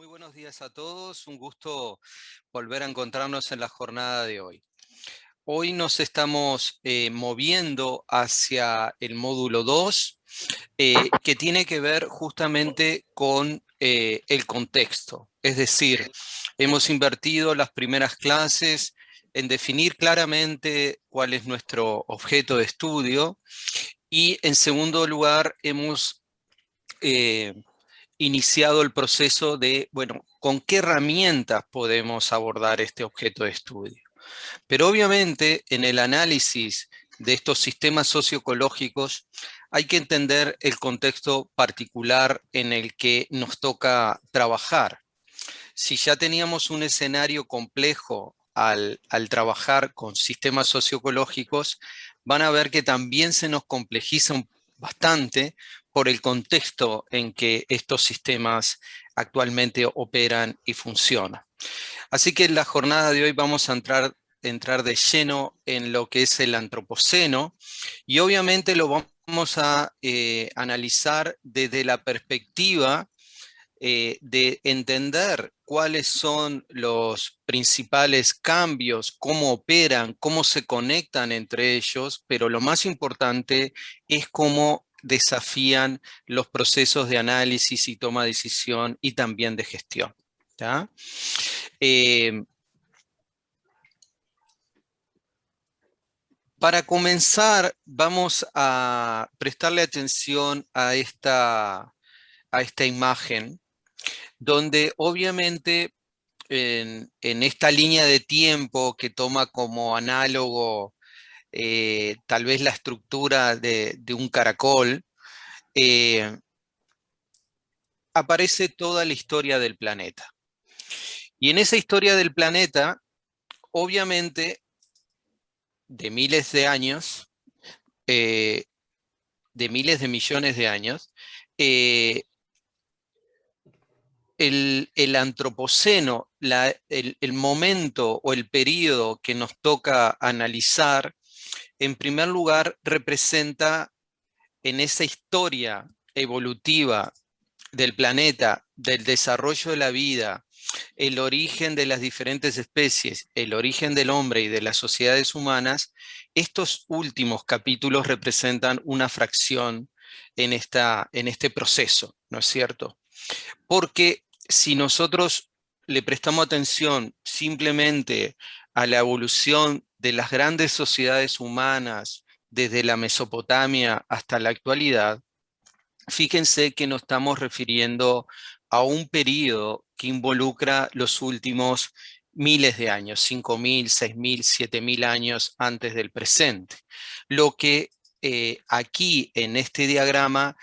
Muy buenos días a todos, un gusto volver a encontrarnos en la jornada de hoy. Hoy nos estamos moviendo hacia el módulo 2, que tiene que ver justamente con el contexto. Es decir, hemos invertido las primeras clases en definir claramente cuál es nuestro objeto de estudio y en segundo lugar hemos iniciado el proceso de, bueno, ¿con qué herramientas podemos abordar este objeto de estudio? Pero obviamente en el análisis de estos sistemas socioecológicos hay que entender el contexto particular en el que nos toca trabajar. Si ya teníamos un escenario complejo al trabajar con sistemas socioecológicos, van a ver que también se nos complejiza bastante por el contexto en que estos sistemas actualmente operan y funcionan. Así que en la jornada de hoy vamos a entrar de lleno en lo que es el antropoceno y obviamente lo vamos a analizar desde la perspectiva de entender cuáles son los principales cambios, cómo operan, cómo se conectan entre ellos, pero lo más importante es cómo desafían los procesos de análisis y toma de decisión y también de gestión. ¿Ya? Para comenzar, vamos a prestarle atención a esta imagen, donde obviamente en esta línea de tiempo que toma como análogo tal vez la estructura de un caracol, eh, aparece toda la historia del planeta. Y en esa historia del planeta, obviamente, de miles de años, eh, de miles de millones de años, eh, el antropoceno, el momento o el periodo que nos toca analizar, en primer lugar representa en esa historia evolutiva del planeta, del desarrollo de la vida, el origen de las diferentes especies, el origen del hombre y de las sociedades humanas, estos últimos capítulos representan una fracción en este proceso, ¿no es cierto? Porque si nosotros le prestamos atención simplemente a la evolución de las grandes sociedades humanas desde la Mesopotamia hasta la actualidad, fíjense que nos estamos refiriendo a un periodo que involucra los últimos miles de años, 5.000, 6.000, 7.000 años antes del presente. Lo que aquí en este diagrama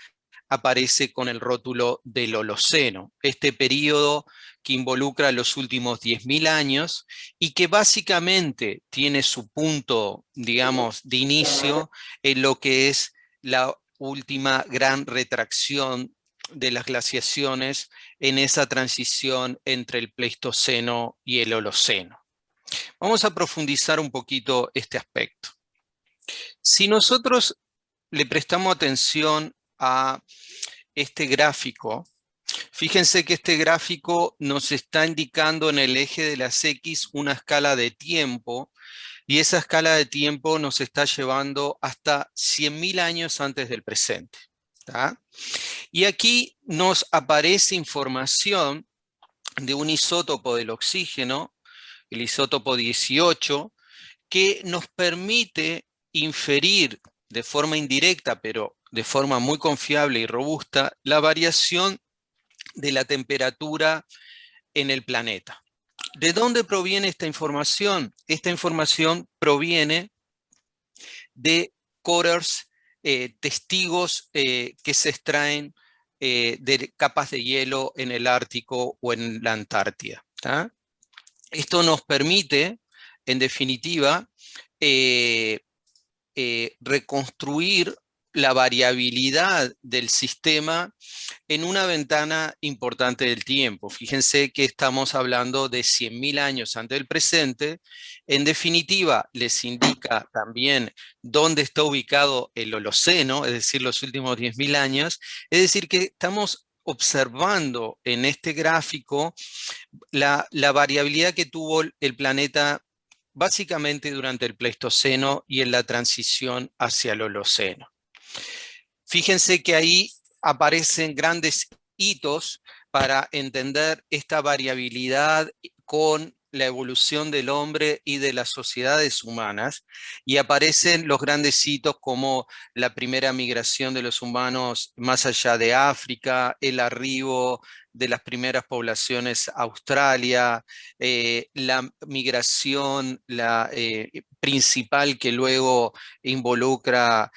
aparece con el rótulo del Holoceno, este periodo que involucra los últimos 10.000 años y que básicamente tiene su punto, digamos, de inicio en lo que es la última gran retracción de las glaciaciones en esa transición entre el Pleistoceno y el Holoceno. Vamos a profundizar un poquito este aspecto. Si nosotros le prestamos atención a este gráfico, fíjense que este gráfico nos está indicando en el eje de las X una escala de tiempo y esa escala de tiempo nos está llevando hasta 100.000 años antes del presente. ¿Tá? Y aquí nos aparece información de un isótopo del oxígeno, el isótopo 18, que nos permite inferir de forma indirecta, pero de forma muy confiable y robusta, la variación de la temperatura en el planeta. ¿De dónde proviene esta información? Esta información proviene de cores, testigos que se extraen de capas de hielo en el Ártico o en la Antártida. ¿Tá? Esto nos permite, en definitiva, reconstruir la variabilidad del sistema en una ventana importante del tiempo. Fíjense que estamos hablando de 100.000 años antes del presente. En definitiva, les indica también dónde está ubicado el Holoceno, es decir, los últimos 10.000 años. Es decir, que estamos observando en este gráfico la variabilidad que tuvo el planeta básicamente durante el Pleistoceno y en la transición hacia el Holoceno. Fíjense que ahí aparecen grandes hitos para entender esta variabilidad con la evolución del hombre y de las sociedades humanas, y aparecen los grandes hitos como la primera migración de los humanos más allá de África, el arribo de las primeras poblaciones a Australia, la migración principal que luego involucra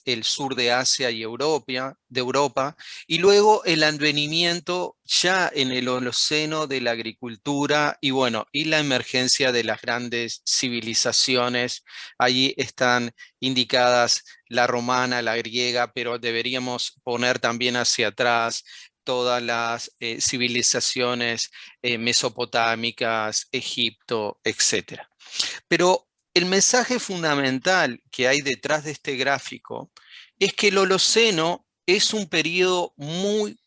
el sur de Asia y Europa, y luego el advenimiento ya en el Holoceno de la agricultura y bueno, y la emergencia de las grandes civilizaciones. Allí están indicadas la romana, la griega, pero deberíamos poner también hacia atrás todas las civilizaciones mesopotámicas, Egipto, etc. Pero el mensaje fundamental que hay detrás de este gráfico es que el Holoceno es un periodo muy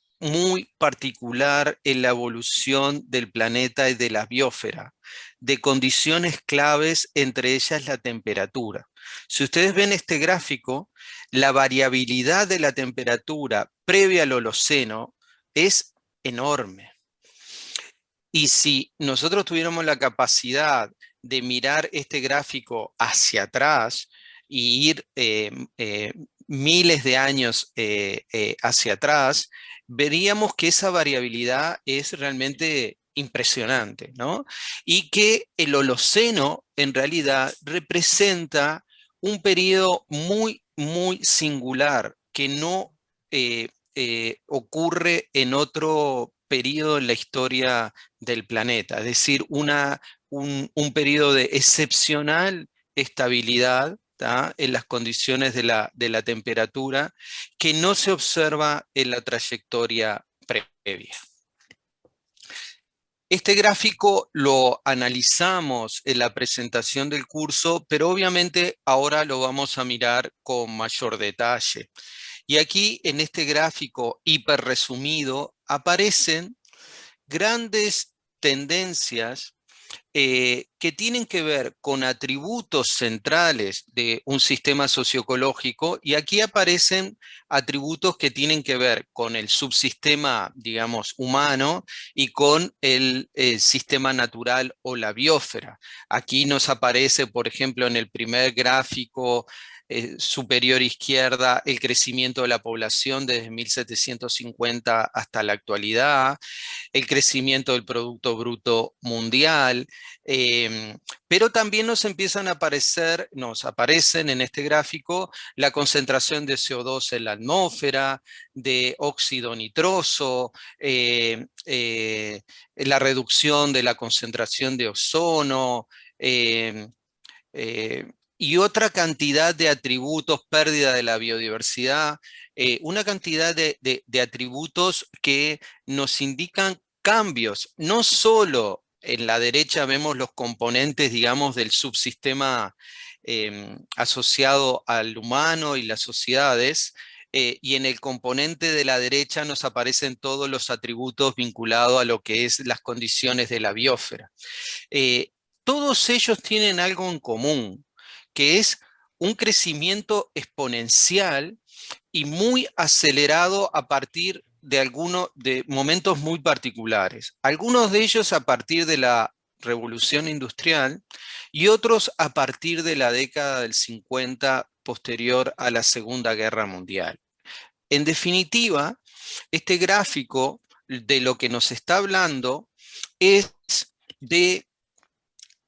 particular en la evolución del planeta y de la biosfera, de condiciones claves, entre ellas la temperatura. Si ustedes ven este gráfico, la variabilidad de la temperatura previa al Holoceno es enorme. Y si nosotros tuviéramos la capacidad de mirar este gráfico hacia atrás y ir miles de años hacia atrás, veríamos que esa variabilidad es realmente impresionante, ¿no? Y que el Holoceno en realidad representa un periodo muy singular que no ocurre en otro periodo en la historia del planeta, es decir, un periodo de excepcional estabilidad, ¿tá?, en las condiciones de la temperatura que no se observa en la trayectoria previa. Este gráfico lo analizamos en la presentación del curso, pero obviamente ahora lo vamos a mirar con mayor detalle. Y aquí en este gráfico hiper resumido aparecen grandes tendencias que tienen que ver con atributos centrales de un sistema socioecológico, y aquí aparecen atributos que tienen que ver con el subsistema, digamos, humano y con el sistema natural o la biosfera. Aquí nos aparece, por ejemplo, en el primer gráfico superior izquierda, el crecimiento de la población desde 1750 hasta la actualidad, el crecimiento del Producto Bruto Mundial, pero también nos aparecen en este gráfico la concentración de CO2 en la atmósfera, de óxido nitroso, la reducción de la concentración de ozono, eh, eh, y otra cantidad de atributos, pérdida de la biodiversidad, una cantidad de atributos que nos indican cambios. No solo en la derecha vemos los componentes, digamos, del subsistema asociado al humano y las sociedades, y en el componente de la derecha nos aparecen todos los atributos vinculados a lo que es las condiciones de la biosfera. Todos ellos tienen algo en común, que es un crecimiento exponencial y muy acelerado a partir de momentos muy particulares. Algunos de ellos a partir de la Revolución Industrial y otros a partir de la década del 50 posterior a la Segunda Guerra Mundial. En definitiva, este gráfico de lo que nos está hablando es de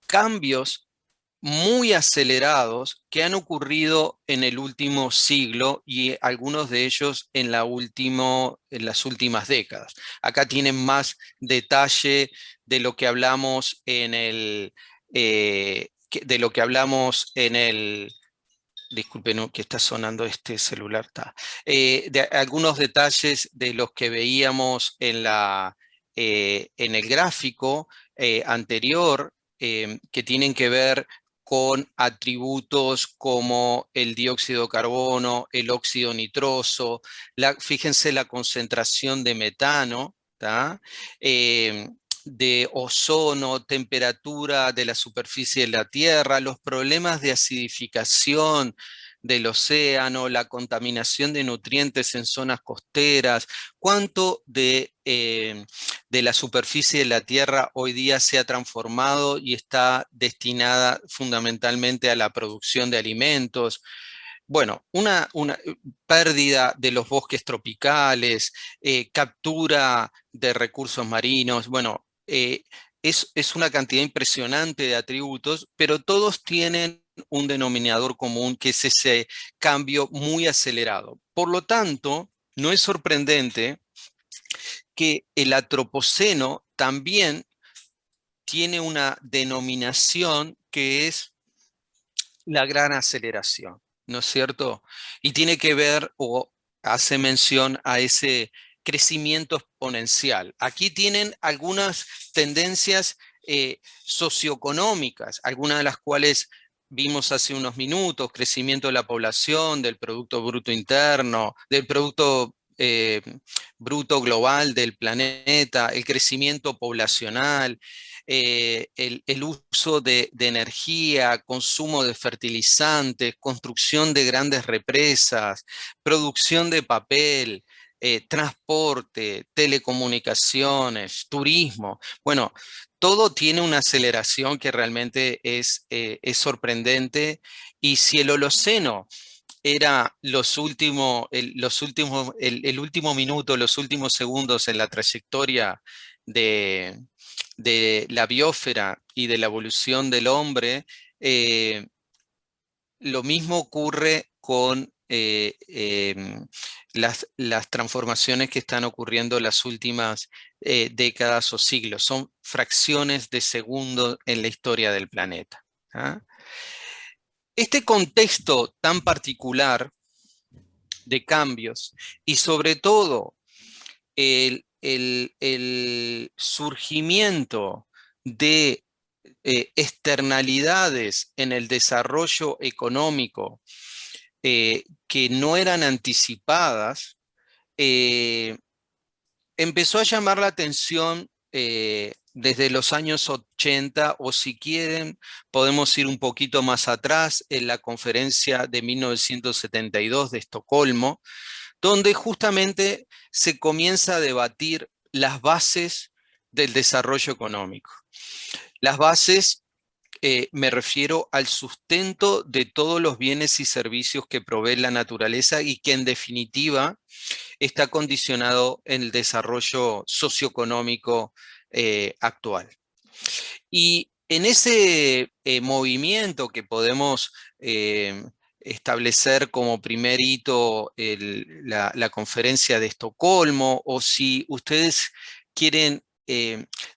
cambios muy acelerados que han ocurrido en el último siglo y algunos de ellos en las últimas décadas. Acá tienen más detalle de lo que hablamos en el... Disculpen, que está sonando este celular. De algunos detalles de los que veíamos en el gráfico anterior, que tienen que ver con atributos como el dióxido de carbono, el óxido nitroso, fíjense la concentración de metano, ¿tá? De ozono, temperatura de la superficie de la Tierra, los problemas de acidificación del océano, la contaminación de nutrientes en zonas costeras, cuánto de la superficie de la Tierra hoy día se ha transformado y está destinada fundamentalmente a la producción de alimentos. Bueno, una pérdida de los bosques tropicales, captura de recursos marinos, bueno, es una cantidad impresionante de atributos, pero todos tienen un denominador común que es ese cambio muy acelerado. Por lo tanto, no es sorprendente que el antropoceno también tiene una denominación que es la gran aceleración, ¿no es cierto? Y tiene que ver o hace mención a ese crecimiento exponencial. Aquí tienen algunas tendencias socioeconómicas, algunas de las cuales vimos hace unos minutos: crecimiento de la población, del Producto Bruto Interno, del Producto Bruto Global del planeta, el crecimiento poblacional, el uso de energía, consumo de fertilizantes, construcción de grandes represas, producción de papel, transporte, telecomunicaciones, turismo. Bueno, todo tiene una aceleración que realmente es sorprendente. Y si el Holoceno era el último minuto, los últimos segundos en la trayectoria de, de la biosfera y de la evolución del hombre, eh, lo mismo ocurre con las transformaciones que están ocurriendo en las últimas décadas o siglos. Son fracciones de segundo en la historia del planeta. ¿Ah? Este contexto tan particular de cambios y sobre todo el surgimiento de externalidades en el desarrollo económico que no eran anticipadas, empezó a llamar la atención desde los años 80, o si quieren, podemos ir un poquito más atrás, en la conferencia de 1972 de Estocolmo, donde justamente se comienza a debatir las bases del desarrollo económico. Las bases, me refiero al sustento de todos los bienes y servicios que provee la naturaleza y que en definitiva está condicionado en el desarrollo socioeconómico actual. Y en ese movimiento que podemos establecer como primer hito la conferencia de Estocolmo, o si ustedes quieren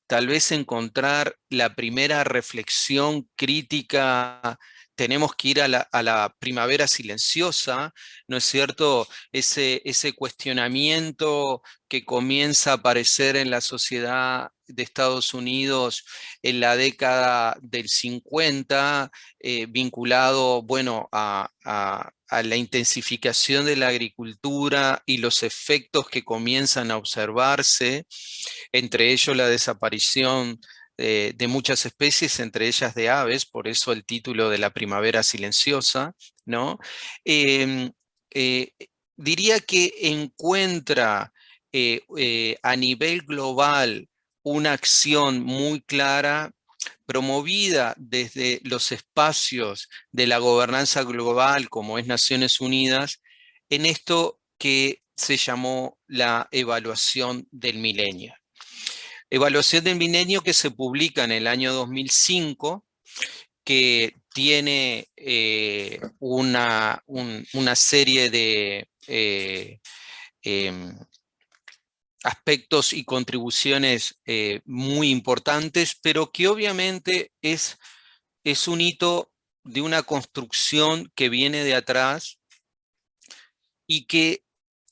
tal vez encontrar la primera reflexión crítica, tenemos que ir a la primavera silenciosa, ¿no es cierto? Ese cuestionamiento que comienza a aparecer en la sociedad de Estados Unidos en la década del 50, vinculado, bueno, a la intensificación de la agricultura y los efectos que comienzan a observarse, entre ellos la desaparición de muchas especies, entre ellas de aves, por eso el título de la primavera silenciosa, ¿no? Em, eh, Diría que encuentra a nivel global una acción muy clara promovida desde los espacios de la gobernanza global, como es Naciones Unidas, en esto que se llamó la evaluación del milenio. Evaluación del milenio que se publica en el año 2005, que tiene una serie de em, aspectos y contribuciones muy importantes, pero que obviamente es un hito de una construcción que viene de atrás, y que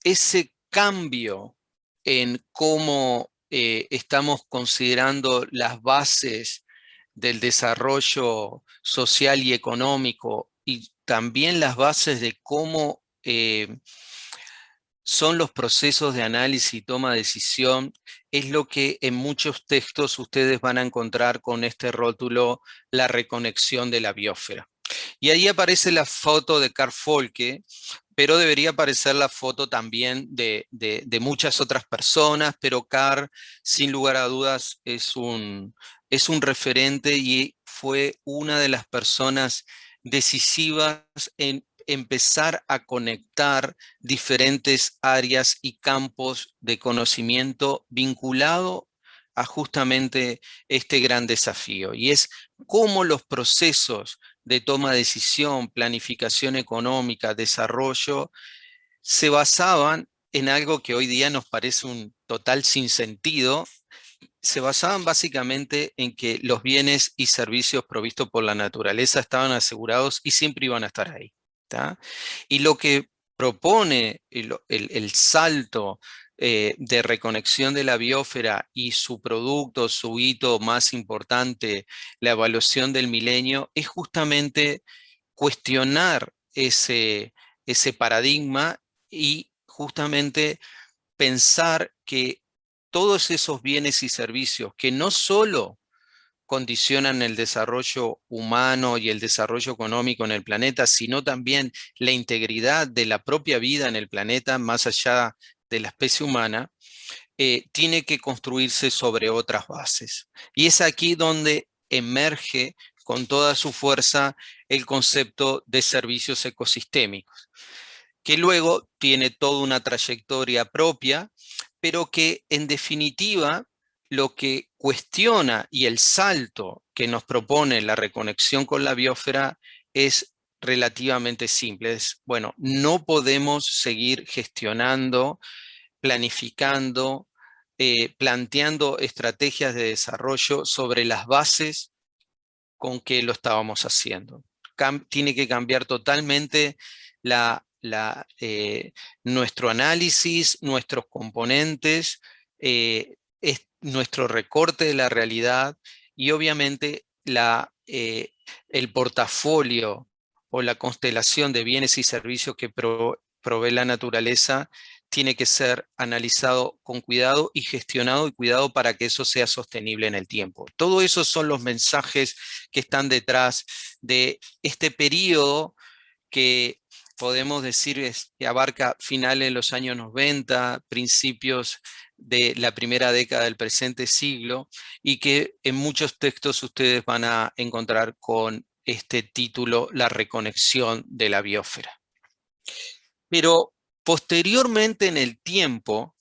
ese cambio en cómo estamos considerando las bases del desarrollo social y económico, y también las bases de cómo son los procesos de análisis y toma de decisión, es lo que en muchos textos ustedes van a encontrar con este rótulo, la reconexión de la biosfera. Y ahí aparece la foto de Carl Folke, pero debería aparecer la foto también de muchas otras personas, pero Carl, sin lugar a dudas, es un referente y fue una de las personas decisivas en empezar a conectar diferentes áreas y campos de conocimiento vinculado a justamente este gran desafío. Y es cómo los procesos de toma de decisión, planificación económica, desarrollo, se basaban en algo que hoy día nos parece un total sinsentido. Se basaban básicamente en que los bienes y servicios provistos por la naturaleza estaban asegurados y siempre iban a estar ahí. ¿Tá? Y lo que propone el salto de reconexión de la biosfera y su producto, su hito más importante, la evaluación del milenio, es justamente cuestionar ese paradigma y justamente pensar que todos esos bienes y servicios que no solo condicionan el desarrollo humano y el desarrollo económico en el planeta, sino también la integridad de la propia vida en el planeta, más allá de la especie humana, tiene que construirse sobre otras bases. Y es aquí donde emerge con toda su fuerza el concepto de servicios ecosistémicos, que luego tiene toda una trayectoria propia, pero que en definitiva lo que cuestiona y el salto que nos propone la reconexión con la biosfera es relativamente simple. Es, bueno, no podemos seguir gestionando, planificando, planteando estrategias de desarrollo sobre las bases con que lo estábamos haciendo. Tiene que cambiar totalmente nuestro análisis, nuestros componentes, nuestro recorte de la realidad y obviamente el portafolio o la constelación de bienes y servicios que provee la naturaleza tiene que ser analizado con cuidado y gestionado y cuidado para que eso sea sostenible en el tiempo. Todos esos son los mensajes que están detrás de este periodo que podemos decir que abarca finales de los años 90, principios de la primera década del presente siglo, y que en muchos textos ustedes van a encontrar con este título, La reconexión de la biosfera. Pero posteriormente en el tiempo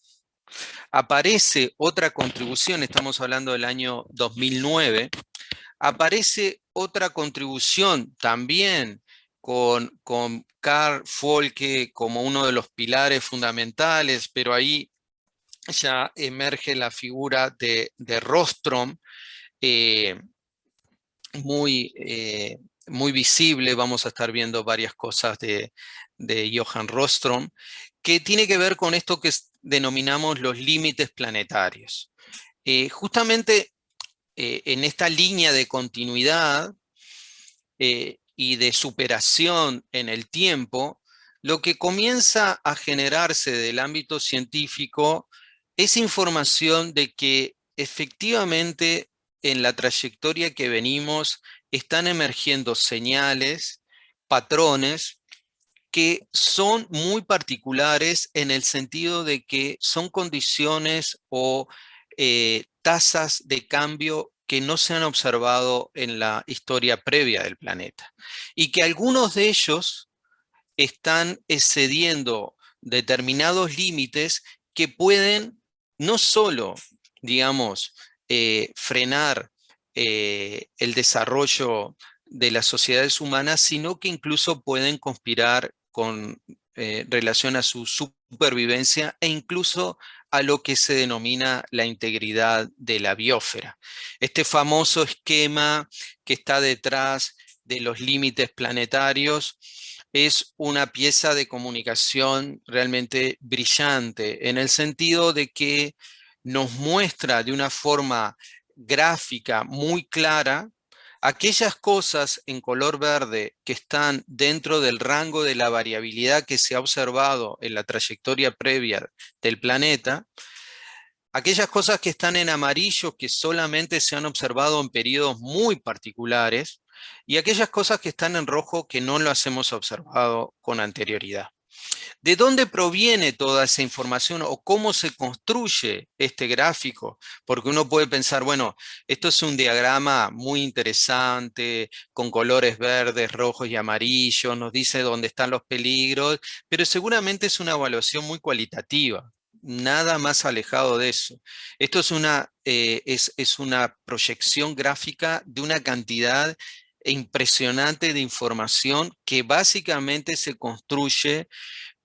aparece otra contribución, estamos hablando del año 2009, aparece otra contribución también con Carl Folke como uno de los pilares fundamentales, pero ahí ya emerge la figura de Rostrom, eh, muy visible. Vamos a estar viendo varias cosas de Johann Rostrom, que tiene que ver con esto que denominamos los límites planetarios. Justamente en esta línea de continuidad y de superación en el tiempo, lo que comienza a generarse del ámbito científico es información de que efectivamente en la trayectoria que venimos están emergiendo señales, patrones, que son muy particulares en el sentido de que son condiciones o tasas de cambio que no se han observado en la historia previa del planeta. Y que algunos de ellos están excediendo determinados límites que pueden no solo, digamos, frenar el desarrollo de las sociedades humanas, sino que incluso pueden conspirar con relación a su supervivencia e incluso a lo que se denomina la integridad de la biosfera. Este famoso esquema que está detrás de los límites planetarios es una pieza de comunicación realmente brillante, en el sentido de que nos muestra de una forma gráfica muy clara Aquellas cosas en color verde que están dentro del rango de la variabilidad que se ha observado en la trayectoria previa del planeta, aquellas cosas que están en amarillo que solamente se han observado en periodos muy particulares, y aquellas cosas que están en rojo que no las hemos observado con anterioridad. ¿De dónde proviene toda esa información o cómo se construye este gráfico? Porque uno puede pensar, bueno, esto es un diagrama muy interesante, con colores verdes, rojos y amarillos, nos dice dónde están los peligros, pero seguramente es una evaluación muy cualitativa. Nada más alejado de eso. Esto es una proyección gráfica de una cantidad impresionante de información que básicamente se construye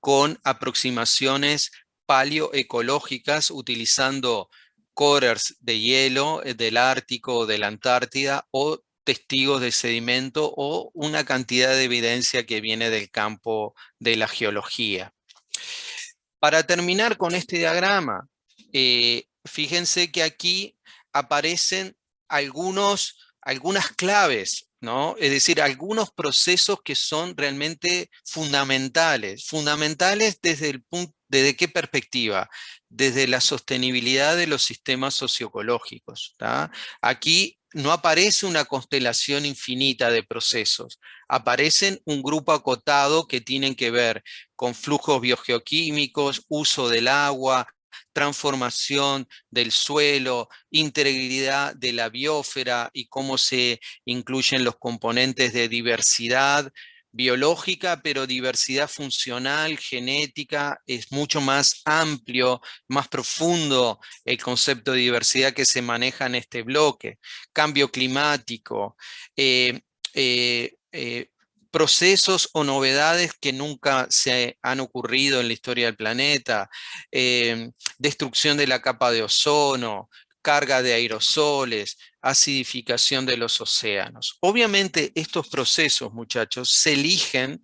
con aproximaciones paleoecológicas utilizando cores de hielo del Ártico o de la Antártida o testigos de sedimento o una cantidad de evidencia que viene del campo de la geología. Para terminar con este diagrama, fíjense que aquí aparecen algunas claves, ¿no? Es decir, algunos procesos que son realmente fundamentales. Fundamentales desde el punto, ¿desde qué perspectiva? Desde la sostenibilidad de los sistemas socioecológicos, ¿tá? Aquí no aparece una constelación infinita de procesos, aparecen un grupo acotado que tienen que ver con flujos biogeoquímicos, uso del agua, transformación del suelo, integridad de la biosfera y cómo se incluyen los componentes de diversidad biológica, pero diversidad funcional, genética, es mucho más amplio, más profundo el concepto de diversidad que se maneja en este bloque. Cambio climático, eh, eh, eh, procesos o novedades que nunca se han ocurrido en la historia del planeta, destrucción de la capa de ozono, carga de aerosoles, acidificación de los océanos. Obviamente estos procesos, muchachos, se eligen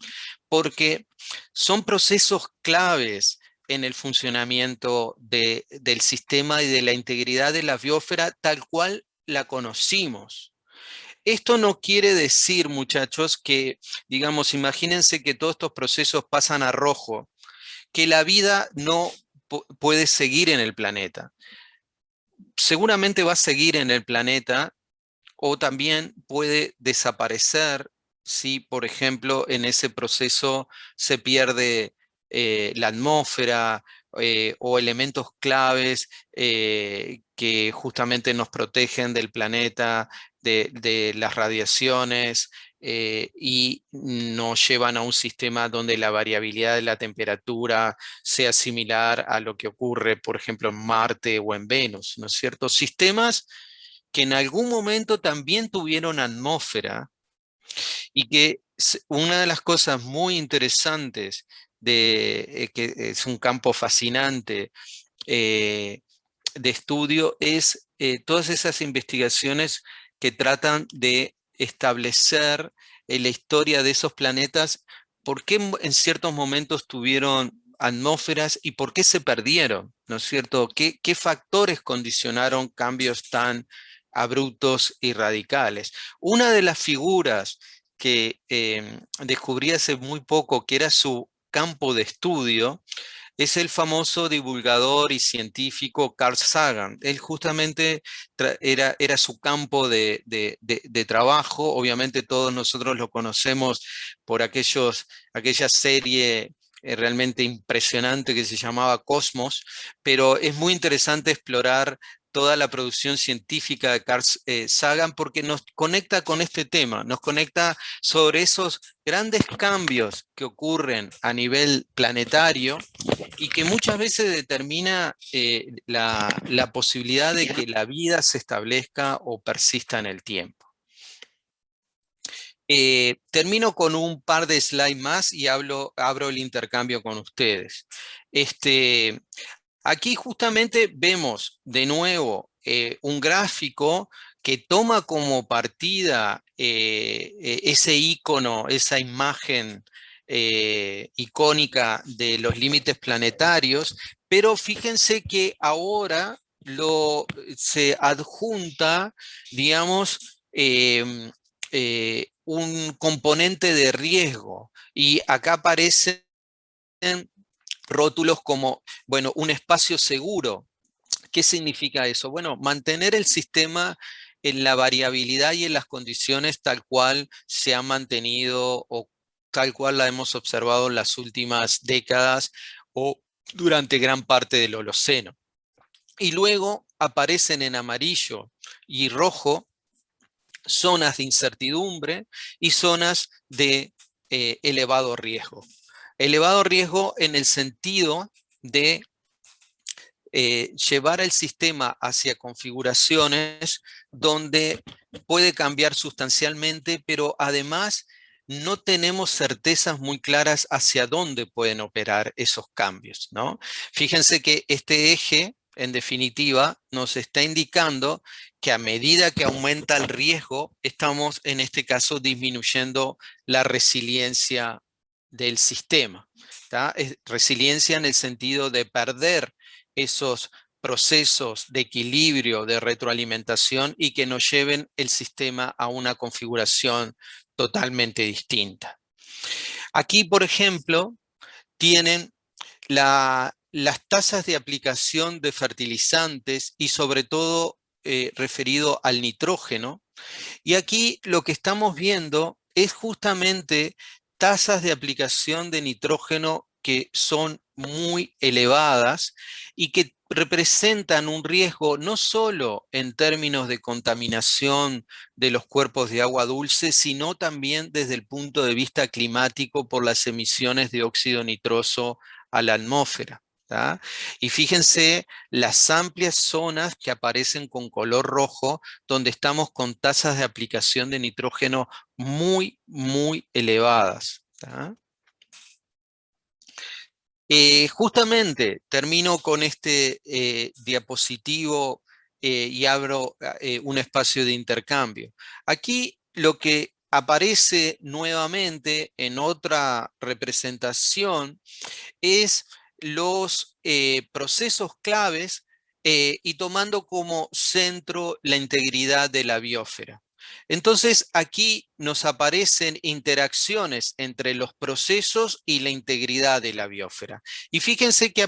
porque son procesos claves en el funcionamiento del sistema y de la integridad de la biosfera tal cual la conocimos. Esto no quiere decir, muchachos, que, digamos, imagínense que todos estos procesos pasan a rojo, que la vida no puede seguir en el planeta. Seguramente va a seguir en el planeta o también puede desaparecer si, por ejemplo, en ese proceso se pierde la atmósfera o elementos claves que justamente nos protegen del planeta, de las radiaciones y nos llevan a un sistema donde la variabilidad de la temperatura sea similar a lo que ocurre, por ejemplo, en Marte o en Venus, ¿no es cierto? Sistemas que en algún momento también tuvieron atmósfera y que una de las cosas muy interesantes que es un campo fascinante eh, de estudio es todas esas investigaciones que tratan de establecer la historia de esos planetas, por qué en ciertos momentos tuvieron atmósferas y por qué se perdieron, ¿no es cierto? ¿Qué factores condicionaron cambios tan abruptos y radicales? Una de las figuras que descubrí hace muy poco, que era su campo de estudio, es el famoso divulgador y científico Carl Sagan. Él justamente era su campo de trabajo. Obviamente todos nosotros lo conocemos por aquella serie realmente impresionante que se llamaba Cosmos, pero es muy interesante explorar toda la producción científica de Carl Sagan porque nos conecta con este tema, nos conecta sobre esos grandes cambios que ocurren a nivel planetario y que muchas veces determina la posibilidad de que la vida se establezca o persista en el tiempo. Termino con un par de slides más y abro el intercambio con ustedes. Aquí justamente vemos de nuevo un gráfico que toma como partida ese icono, esa imagen icónica de los límites planetarios, pero fíjense que ahora se adjunta, digamos, un componente de riesgo. Y acá aparecen rótulos como, bueno, un espacio seguro. ¿Qué significa eso? Bueno, mantener el sistema en la variabilidad y en las condiciones tal cual se ha mantenido o tal cual la hemos observado en las últimas décadas o durante gran parte del Holoceno. Y luego aparecen en amarillo y rojo zonas de incertidumbre y zonas de elevado riesgo. Elevado riesgo en el sentido de llevar el sistema hacia configuraciones donde puede cambiar sustancialmente, pero además no tenemos certezas muy claras hacia dónde pueden operar esos cambios, ¿no? Fíjense que este eje, en definitiva, nos está indicando que a medida que aumenta el riesgo, estamos en este caso disminuyendo la resiliencia del sistema. Resiliencia en el sentido de perder esos procesos de equilibrio, de retroalimentación y que nos lleven el sistema a una configuración totalmente distinta. Aquí, por ejemplo, tienen las tasas de aplicación de fertilizantes y sobre todo referido al nitrógeno. Y aquí lo que estamos viendo es justamente tasas de aplicación de nitrógeno que son muy elevadas y que representan un riesgo no solo en términos de contaminación de los cuerpos de agua dulce, sino también desde el punto de vista climático por las emisiones de óxido nitroso a la atmósfera. ¿tá? Y fíjense las amplias zonas que aparecen con color rojo, donde estamos con tasas de aplicación de nitrógeno muy, muy elevadas. ¿tá? Justamente termino con este diapositivo y abro un espacio de intercambio. Aquí lo que aparece nuevamente en otra representación es los procesos claves y tomando como centro la integridad de la biosfera. Entonces, aquí nos aparecen interacciones entre los procesos y la integridad de la biosfera. Y fíjense que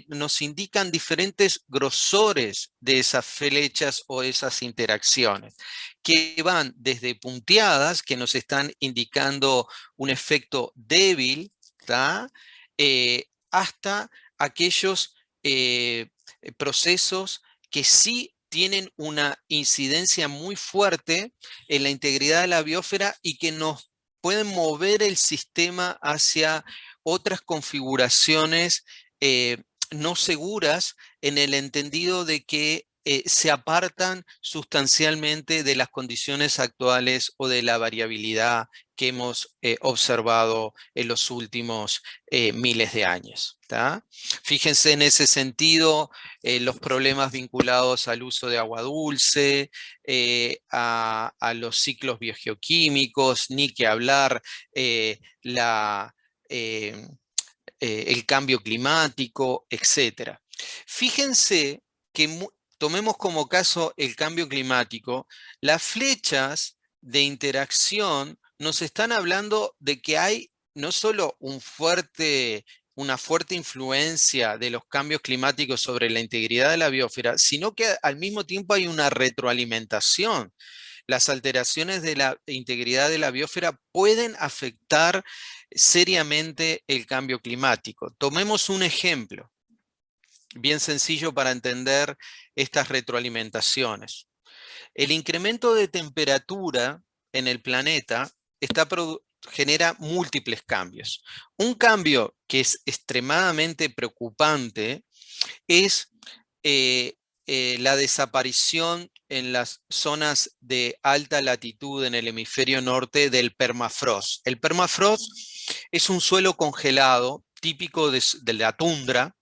nos indican diferentes grosores de esas flechas o esas interacciones, que van desde punteadas, que nos están indicando un efecto débil, ¿tá? Hasta aquellos procesos que sí tienen una incidencia muy fuerte en la integridad de la biosfera y que nos pueden mover el sistema hacia otras configuraciones no seguras en el entendido de que se apartan sustancialmente de las condiciones actuales o de la variabilidad que hemos observado en los últimos miles de años. ¿tá? Fíjense en ese sentido los problemas vinculados al uso de agua dulce, a los ciclos biogeoquímicos, ni que hablar la, el cambio climático, etc. Fíjense que tomemos como caso el cambio climático, las flechas de interacción nos están hablando de que hay no solo una fuerte influencia de los cambios climáticos sobre la integridad de la biosfera, sino que al mismo tiempo hay una retroalimentación. Las alteraciones de la integridad de la biosfera pueden afectar seriamente el cambio climático. Tomemos un ejemplo bien sencillo para entender estas retroalimentaciones. El incremento de temperatura en el planeta genera múltiples cambios. Un cambio que es extremadamente preocupante es la desaparición en las zonas de alta latitud en el hemisferio norte del permafrost. El permafrost es un suelo congelado típico de la tundra,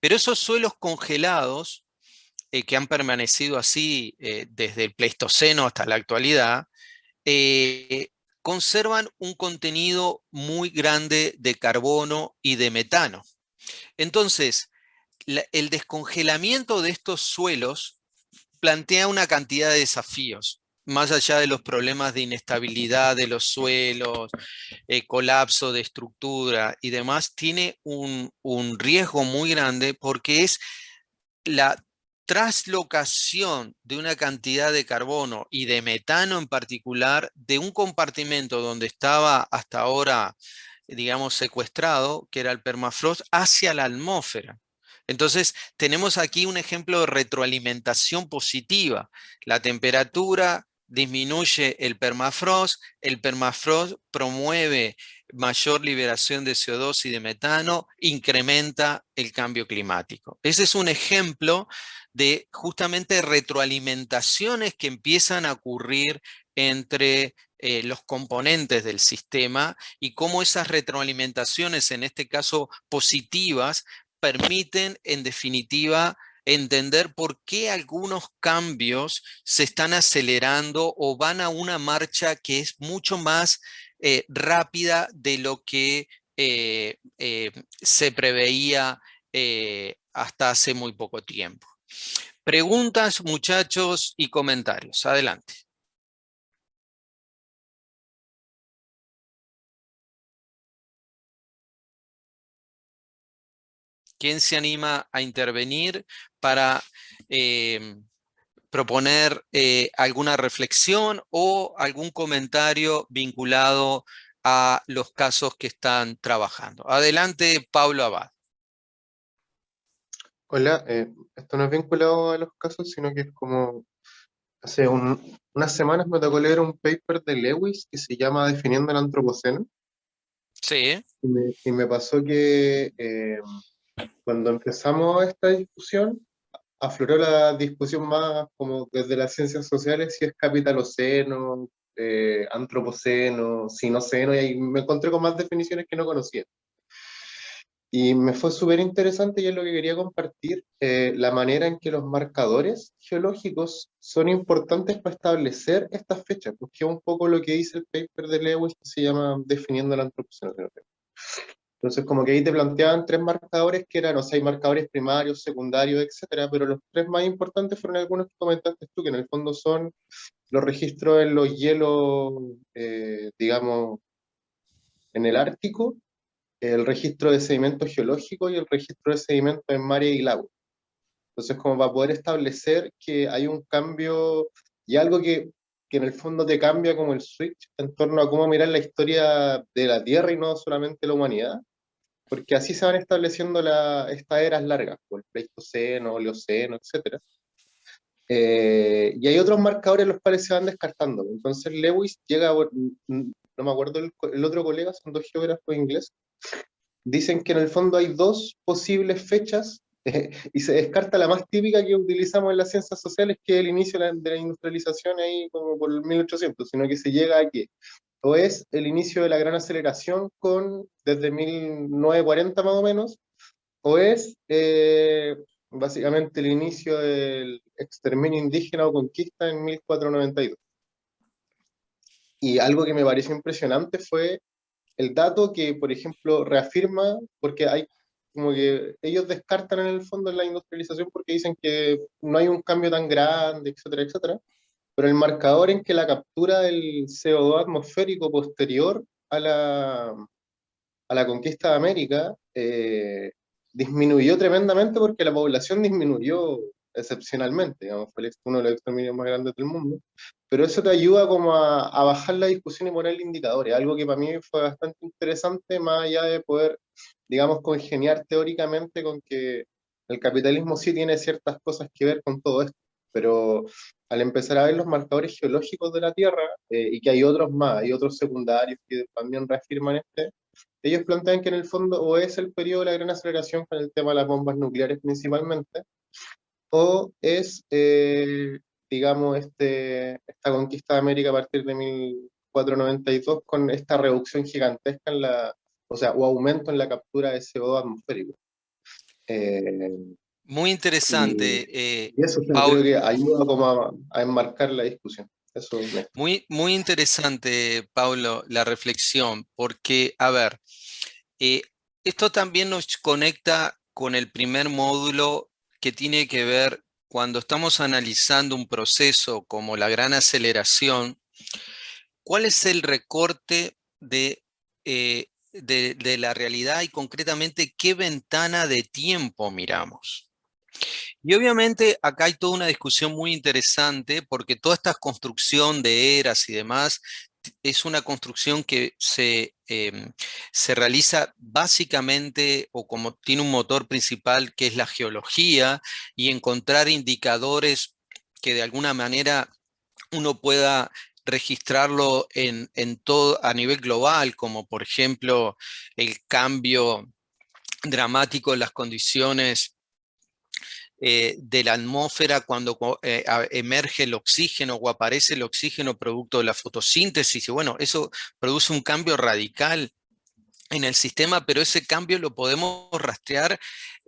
pero esos suelos congelados que han permanecido así desde el Pleistoceno hasta la actualidad, eh, conservan un contenido muy grande de carbono y de metano. Entonces, el descongelamiento de estos suelos plantea una cantidad de desafíos. más allá de los problemas de inestabilidad de los suelos, colapso de estructura y demás, tiene un riesgo muy grande porque es la traslocación de una cantidad de carbono y de metano en particular de un compartimento donde estaba hasta ahora, digamos, secuestrado, que era el permafrost, hacia la atmósfera. Entonces, tenemos aquí un ejemplo de retroalimentación positiva. La temperatura disminuye el permafrost promueve mayor liberación de CO2 y de metano, incrementa el cambio climático. Ese es un ejemplo de justamente retroalimentaciones que empiezan a ocurrir entre los componentes del sistema y cómo esas retroalimentaciones, en este caso positivas, permiten en definitiva entender por qué algunos cambios se están acelerando o van a una marcha que es mucho más rápida de lo que se preveía hasta hace muy poco tiempo. Preguntas, muchachos, y comentarios. Adelante. ¿Quién se anima a intervenir para proponer alguna reflexión o algún comentario vinculado a los casos que están trabajando? Adelante, Pablo Abad. Hola, esto no es vinculado a los casos, sino que es como hace unas semanas me tocó leer un paper de Lewis que se llama Definiendo el Antropoceno, Sí. y me pasó que cuando empezamos esta discusión, afloró la discusión más como desde las ciencias sociales, si es capitaloceno, antropoceno, sinoceno, y ahí me encontré con más definiciones que no conocía. Y me fue súper interesante y es lo que quería compartir, la manera en que los marcadores geológicos son importantes para establecer estas fechas, porque es un poco lo que dice el paper de Lewis que se llama Definiendo el Antropoceno. Entonces, como que ahí te planteaban tres marcadores que eran, o sea, hay marcadores primarios, secundarios, etcétera, pero los tres más importantes fueron algunos que comentaste tú, que en el fondo son los registros en los hielos, digamos, en el Ártico, el registro de sedimentos geológicos y el registro de sedimentos en mares y lagos. Entonces, como para poder establecer que hay un cambio y algo que en el fondo te cambia como el switch en torno a cómo mirar la historia de la Tierra y no solamente la humanidad, porque así se van estableciendo estas eras largas, por el Pleistoceno, Oligoceno, etcétera. Y hay otros marcadores los cuales se van descartando. Entonces Lewis llega, no me acuerdo el otro colega, son dos geógrafos ingleses, dicen que en el fondo hay dos posibles fechas y se descarta la más típica que utilizamos en las ciencias sociales, que es el inicio de la industrialización ahí como por el 1800, sino que se llega a que o es el inicio de la gran aceleración desde 1940 más o menos, o es básicamente el inicio del exterminio indígena o conquista en 1492. Y algo que me pareció impresionante fue el dato que, por ejemplo, reafirma, porque hay como que ellos descartan en el fondo la industrialización porque dicen que no hay un cambio tan grande, etcétera, etcétera, pero el marcador en que la captura del CO2 atmosférico posterior a la conquista de América disminuyó tremendamente porque la población disminuyó excepcionalmente, digamos, fue uno de los exterminios más grandes del mundo, pero eso te ayuda como a bajar la discusión y ponerle indicadores, algo que para mí fue bastante interesante, más allá de poder, digamos, congeniar teóricamente con que el capitalismo sí tiene ciertas cosas que ver con todo esto, pero al empezar a ver los marcadores geológicos de la Tierra, y que hay otros más, hay otros secundarios que también reafirman ellos plantean que en el fondo o es el periodo de la gran aceleración con el tema de las bombas nucleares principalmente, o es, digamos, esta conquista de América a partir de 1492 con esta reducción gigantesca o sea, o aumento en la captura de CO2 atmosférico. Eh, Muy y, interesante, y eso, o sea, Paul. creo que ayuda como a enmarcar la discusión. Eso me... Muy interesante, Paulo, la reflexión, porque, a ver, eh, esto también nos conecta con el primer módulo que tiene que ver cuando estamos analizando un proceso como la gran aceleración, ¿cuál es el recorte de la realidad y concretamente qué ventana de tiempo miramos? Y obviamente acá hay toda una discusión muy interesante porque toda esta construcción de eras y demás es una construcción que se realiza básicamente o como tiene un motor principal que es la geología y encontrar indicadores que de alguna manera uno pueda registrarlo en todo a nivel global, como por ejemplo el cambio dramático de las condiciones de la atmósfera cuando emerge el oxígeno o aparece el oxígeno producto de la fotosíntesis. Y bueno, eso produce un cambio radical en el sistema, pero ese cambio lo podemos rastrear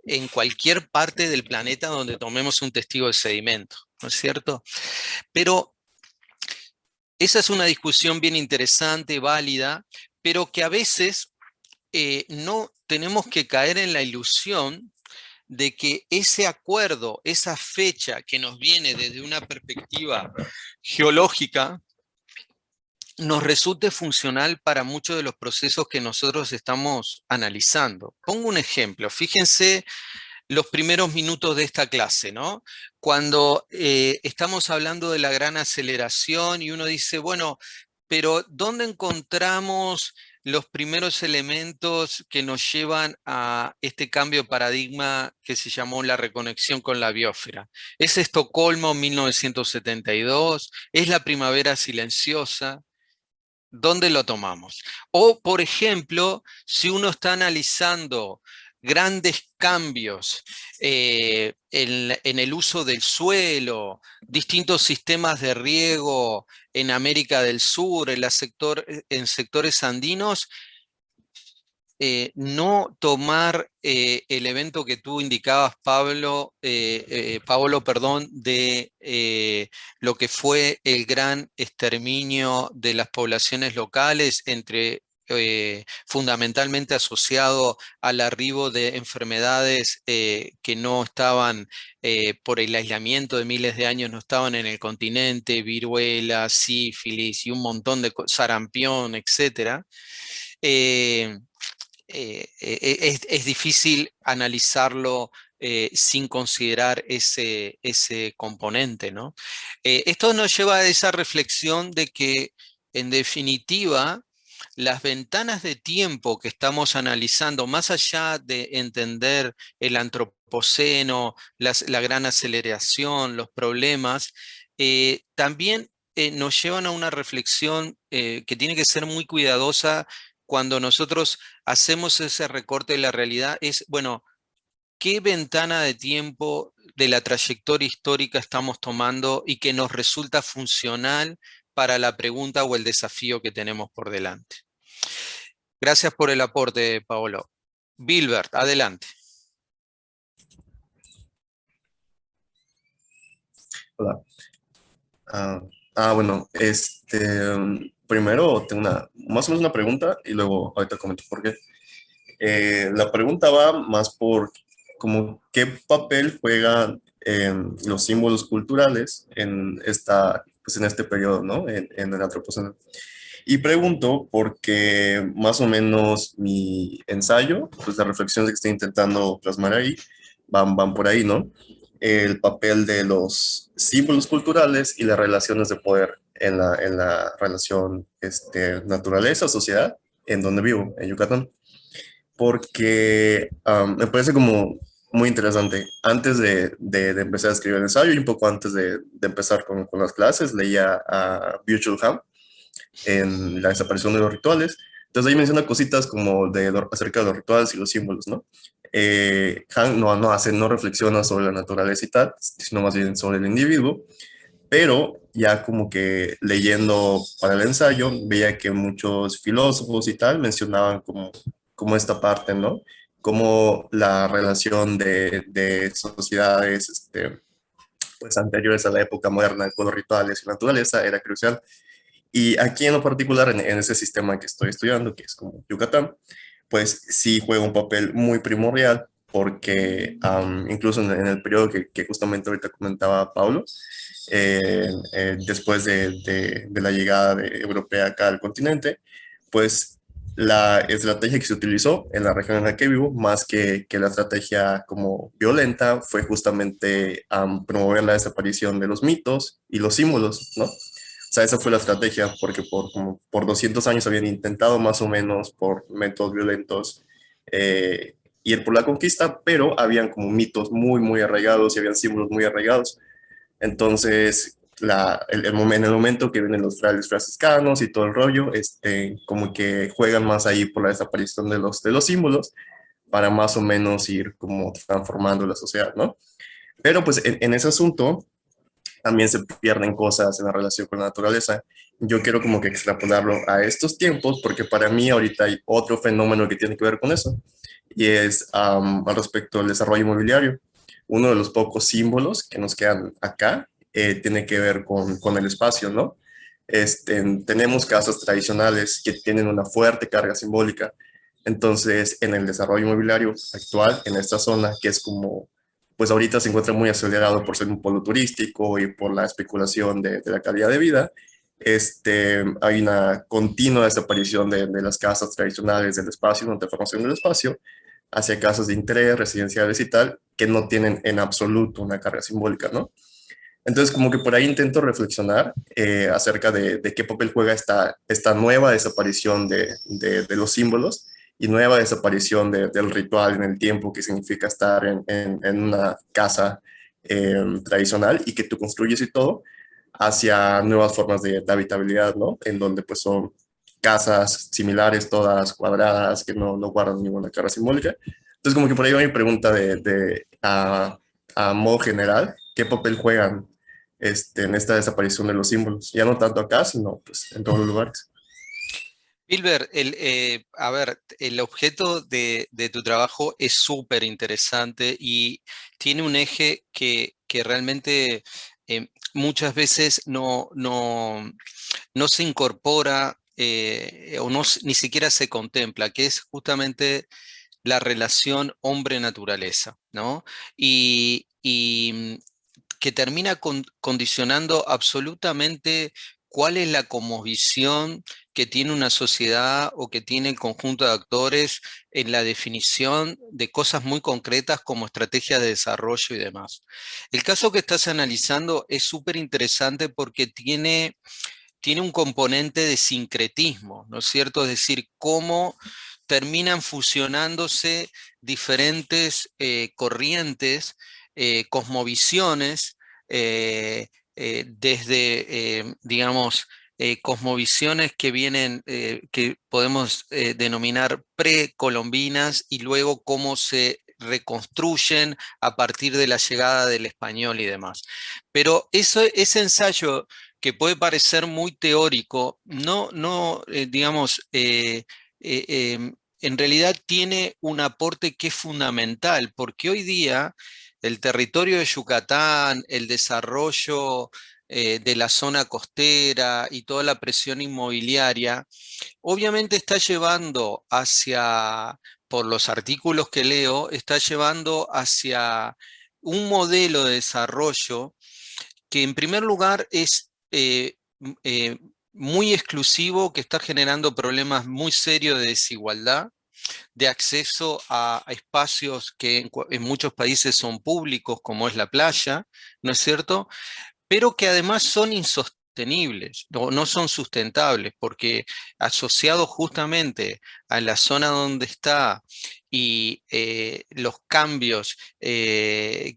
en cualquier parte del planeta donde tomemos un testigo de sedimento, ¿no es cierto? Pero esa es una discusión bien interesante, válida, pero que a veces no tenemos que caer en la ilusión de que ese acuerdo, esa fecha que nos viene desde una perspectiva geológica, nos resulte funcional para muchos de los procesos que nosotros estamos analizando. Pongo un ejemplo, fíjense los primeros minutos de esta clase, ¿no? Cuando estamos hablando de la gran aceleración y uno dice, bueno, pero ¿dónde encontramos los primeros elementos que nos llevan a este cambio de paradigma que se llamó la reconexión con la biosfera? ¿Es Estocolmo 1972? ¿Es la primavera silenciosa? ¿Dónde lo tomamos? O, por ejemplo, si uno está analizando grandes cambios en el uso del suelo, distintos sistemas de riego en América del Sur, en sectores andinos, no tomar el evento que tú indicabas, Pablo, perdón, de lo que fue el gran exterminio de las poblaciones locales fundamentalmente asociado al arribo de enfermedades que no estaban, por el aislamiento de miles de años, no estaban en el continente, viruela, sífilis y un montón de sarampión, etcétera. Eh, es difícil analizarlo sin considerar ese componente, ¿no? Esto nos lleva a esa reflexión de que, en definitiva, las ventanas de tiempo que estamos analizando, más allá de entender el antropoceno, la gran aceleración, los problemas, también nos llevan a una reflexión que tiene que ser muy cuidadosa cuando nosotros hacemos ese recorte de la realidad. Es, bueno, ¿qué ventana de tiempo de la trayectoria histórica estamos tomando y que nos resulta funcional para la pregunta o el desafío que tenemos por delante? Gracias por el aporte, Paolo. Bilbert, adelante. Hola. Bueno, primero tengo más o menos una pregunta y luego ahorita comento por qué. La pregunta va más por como qué papel juegan los símbolos culturales pues en este periodo, ¿no? En el Antropoceno. Y pregunto porque más o menos mi ensayo, pues las reflexiones que estoy intentando plasmar ahí, van por ahí, ¿no? El papel de los símbolos culturales y las relaciones de poder en la relación naturaleza-sociedad en donde vivo, en Yucatán. Porque me parece como muy interesante. Antes de empezar a escribir el ensayo y un poco antes de empezar con las clases, leía a Byung-Chul Han en La desaparición de los rituales. Entonces ahí menciona cositas como acerca de los rituales y los símbolos, ¿no? Han no reflexiona sobre la naturaleza y tal, sino más bien sobre el individuo, pero ya como que leyendo para el ensayo veía que muchos filósofos y tal mencionaban como esta parte, ¿no? Como la relación de sociedades pues anteriores a la época moderna con los rituales y la naturaleza era crucial. Y aquí en lo particular, en ese sistema que estoy estudiando, que es como Yucatán, pues sí juega un papel muy primordial porque incluso en el periodo que justamente ahorita comentaba Paulo, después de la llegada europea acá al continente, pues la estrategia que se utilizó en la región en la que vivo, más que la estrategia como violenta, fue justamente promover la desaparición de los mitos y los símbolos, ¿no? O sea, esa fue la estrategia, porque como por 200 años habían intentado más o menos por métodos violentos ir por la conquista, pero habían como mitos muy, muy arraigados y habían símbolos muy arraigados. Entonces, en el momento que vienen los frailes franciscanos y todo el rollo, como que juegan más ahí por la desaparición de los símbolos para más o menos ir como transformando la sociedad, ¿no? Pero pues en ese asunto también se pierden cosas en la relación con la naturaleza. Yo quiero como que extrapolarlo a estos tiempos porque para mí ahorita hay otro fenómeno que tiene que ver con eso y es al respecto del desarrollo inmobiliario. Uno de los pocos símbolos que nos quedan acá tiene que ver con el espacio, ¿no? Tenemos casas tradicionales que tienen una fuerte carga simbólica. Entonces, en el desarrollo inmobiliario actual, en esta zona, que es como, pues ahorita se encuentra muy acelerado por ser un polo turístico y por la especulación de la calidad de vida, hay una continua desaparición de las casas tradicionales del espacio, una transformación del espacio, hacia casas de interés, residenciales y tal, que no tienen en absoluto una carga simbólica, ¿no? Entonces, como que por ahí intento reflexionar acerca de qué papel juega esta nueva desaparición de los símbolos y nueva desaparición del ritual en el tiempo que significa estar en una casa tradicional y que tú construyes y todo, hacia nuevas formas de habitabilidad, ¿no? En donde pues son casas similares, todas cuadradas, que no guardan ninguna carga simbólica. Entonces, como que por ahí va mi pregunta a modo general, ¿qué papel juegan en esta desaparición de los símbolos? Ya no tanto acá, sino pues en todos los lugares. Wilber, a ver, el objeto de tu trabajo es súper interesante y tiene un eje que realmente muchas veces no se incorpora o ni siquiera se contempla, que es justamente la relación hombre-naturaleza, ¿no? Y que termina condicionando absolutamente cuál es la cosmovisión que tiene una sociedad o que tiene el conjunto de actores en la definición de cosas muy concretas como estrategias de desarrollo y demás. El caso que estás analizando es súper interesante porque tiene un componente de sincretismo, ¿no es cierto? Es decir, cómo terminan fusionándose diferentes corrientes, cosmovisiones, desde, digamos, cosmovisiones que vienen, que podemos denominar precolombinas y luego cómo se reconstruyen a partir de la llegada del español y demás. Pero ese ensayo que puede parecer muy teórico, digamos, en realidad tiene un aporte que es fundamental, porque hoy día el territorio de Yucatán, el desarrollo de la zona costera y toda la presión inmobiliaria, obviamente está llevando hacia, por los artículos que leo, está llevando hacia un modelo de desarrollo que en primer lugar es muy exclusivo, que está generando problemas muy serios de desigualdad, de acceso a espacios que en muchos países son públicos, como es la playa, ¿no es cierto? Pero que además son insostenibles, no son sustentables, porque asociados justamente a la zona donde está y los cambios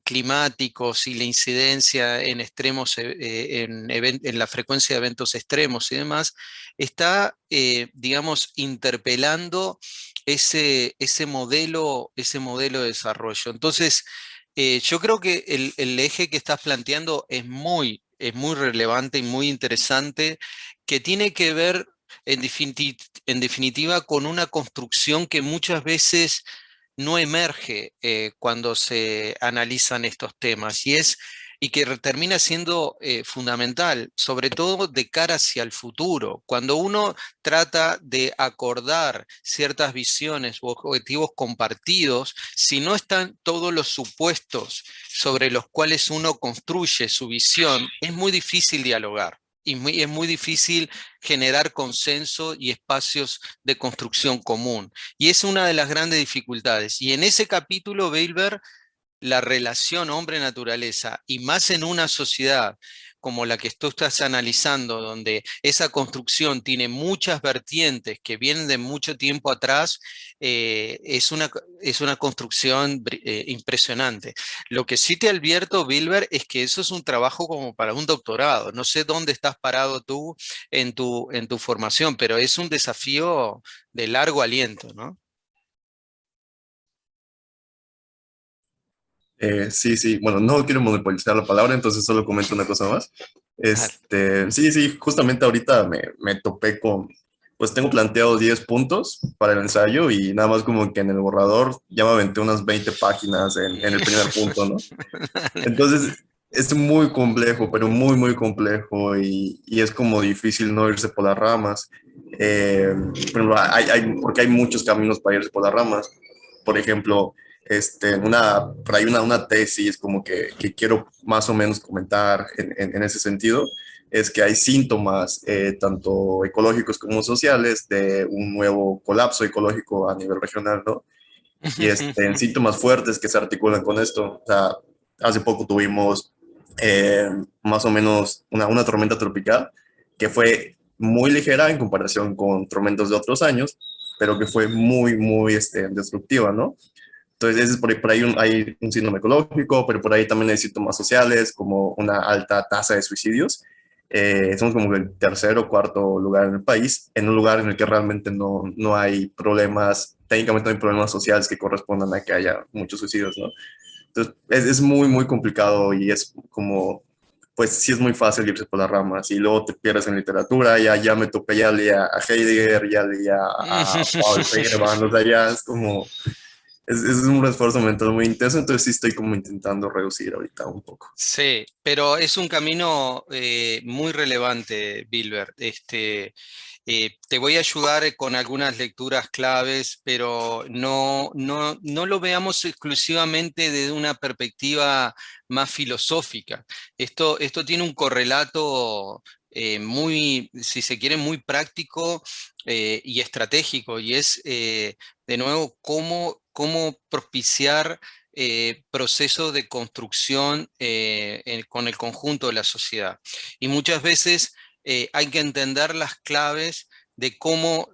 climáticos y la incidencia en extremos, en la frecuencia de eventos extremos y demás, está, digamos, interpelando ese modelo de desarrollo. Entonces, yo creo que el eje que estás planteando es muy relevante y muy interesante, que tiene que ver en definitiva con una construcción que muchas veces no emerge cuando se analizan estos temas, y es y que termina siendo fundamental, sobre todo de cara hacia el futuro. Cuando uno trata de acordar ciertas visiones u objetivos compartidos, si no están todos los supuestos sobre los cuales uno construye su visión, es muy difícil dialogar. Y es muy difícil generar consenso y espacios de construcción común. Y es una de las grandes dificultades. Y en ese capítulo, Weilberg, la relación hombre-naturaleza, y más en una sociedad como la que tú estás analizando, donde esa construcción tiene muchas vertientes que vienen de mucho tiempo atrás, es una construcción impresionante. Lo que sí te advierto, Wilber, es que eso es un trabajo como para un doctorado. No sé dónde estás parado tú en tu formación, pero es un desafío de largo aliento, ¿no? Sí, sí, bueno, no quiero monopolizar la palabra, entonces solo comento una cosa más. Ah, Sí, sí, justamente ahorita me topé con, pues tengo planteado 10 puntos para el ensayo y nada más como que en el borrador ya me aventé unas 20 páginas en el primer punto, ¿no? Entonces es muy complejo, pero muy, muy complejo y es como difícil no irse por las ramas. Por ejemplo, porque hay muchos caminos para irse por las ramas. Por ejemplo, por ahí una tesis como que quiero más o menos comentar en ese sentido, es que hay síntomas, tanto ecológicos como sociales, de un nuevo colapso ecológico a nivel regional, ¿no? Y en síntomas fuertes que se articulan con esto. O sea, hace poco tuvimos más o menos una tormenta tropical que fue muy ligera en comparación con tormentas de otros años, pero que fue muy, muy destructiva, ¿no? Entonces, ese es por ahí hay un síndrome ecológico, pero por ahí también hay síntomas sociales, como una alta tasa de suicidios. Somos como el tercer o cuarto lugar en el país, en un lugar en el que realmente no hay problemas, técnicamente no hay problemas sociales que correspondan a que haya muchos suicidios, ¿no? Entonces, es muy, muy complicado y es como, pues sí es muy fácil irse por las ramas y luego te pierdes en literatura, ya me topé, ya leía a Heidegger, ya leía a Paul Feyerabend, o sea, ya es como es un esfuerzo mental muy intenso, entonces sí estoy como intentando reducir ahorita un poco. Sí, pero es un camino muy relevante, Bilber. Te voy a ayudar con algunas lecturas claves, pero no lo veamos exclusivamente desde una perspectiva más filosófica. Esto tiene un correlato muy, si se quiere, muy práctico y estratégico, y es, de nuevo, cómo propiciar proceso de construcción con el conjunto de la sociedad. Y muchas veces hay que entender las claves de cómo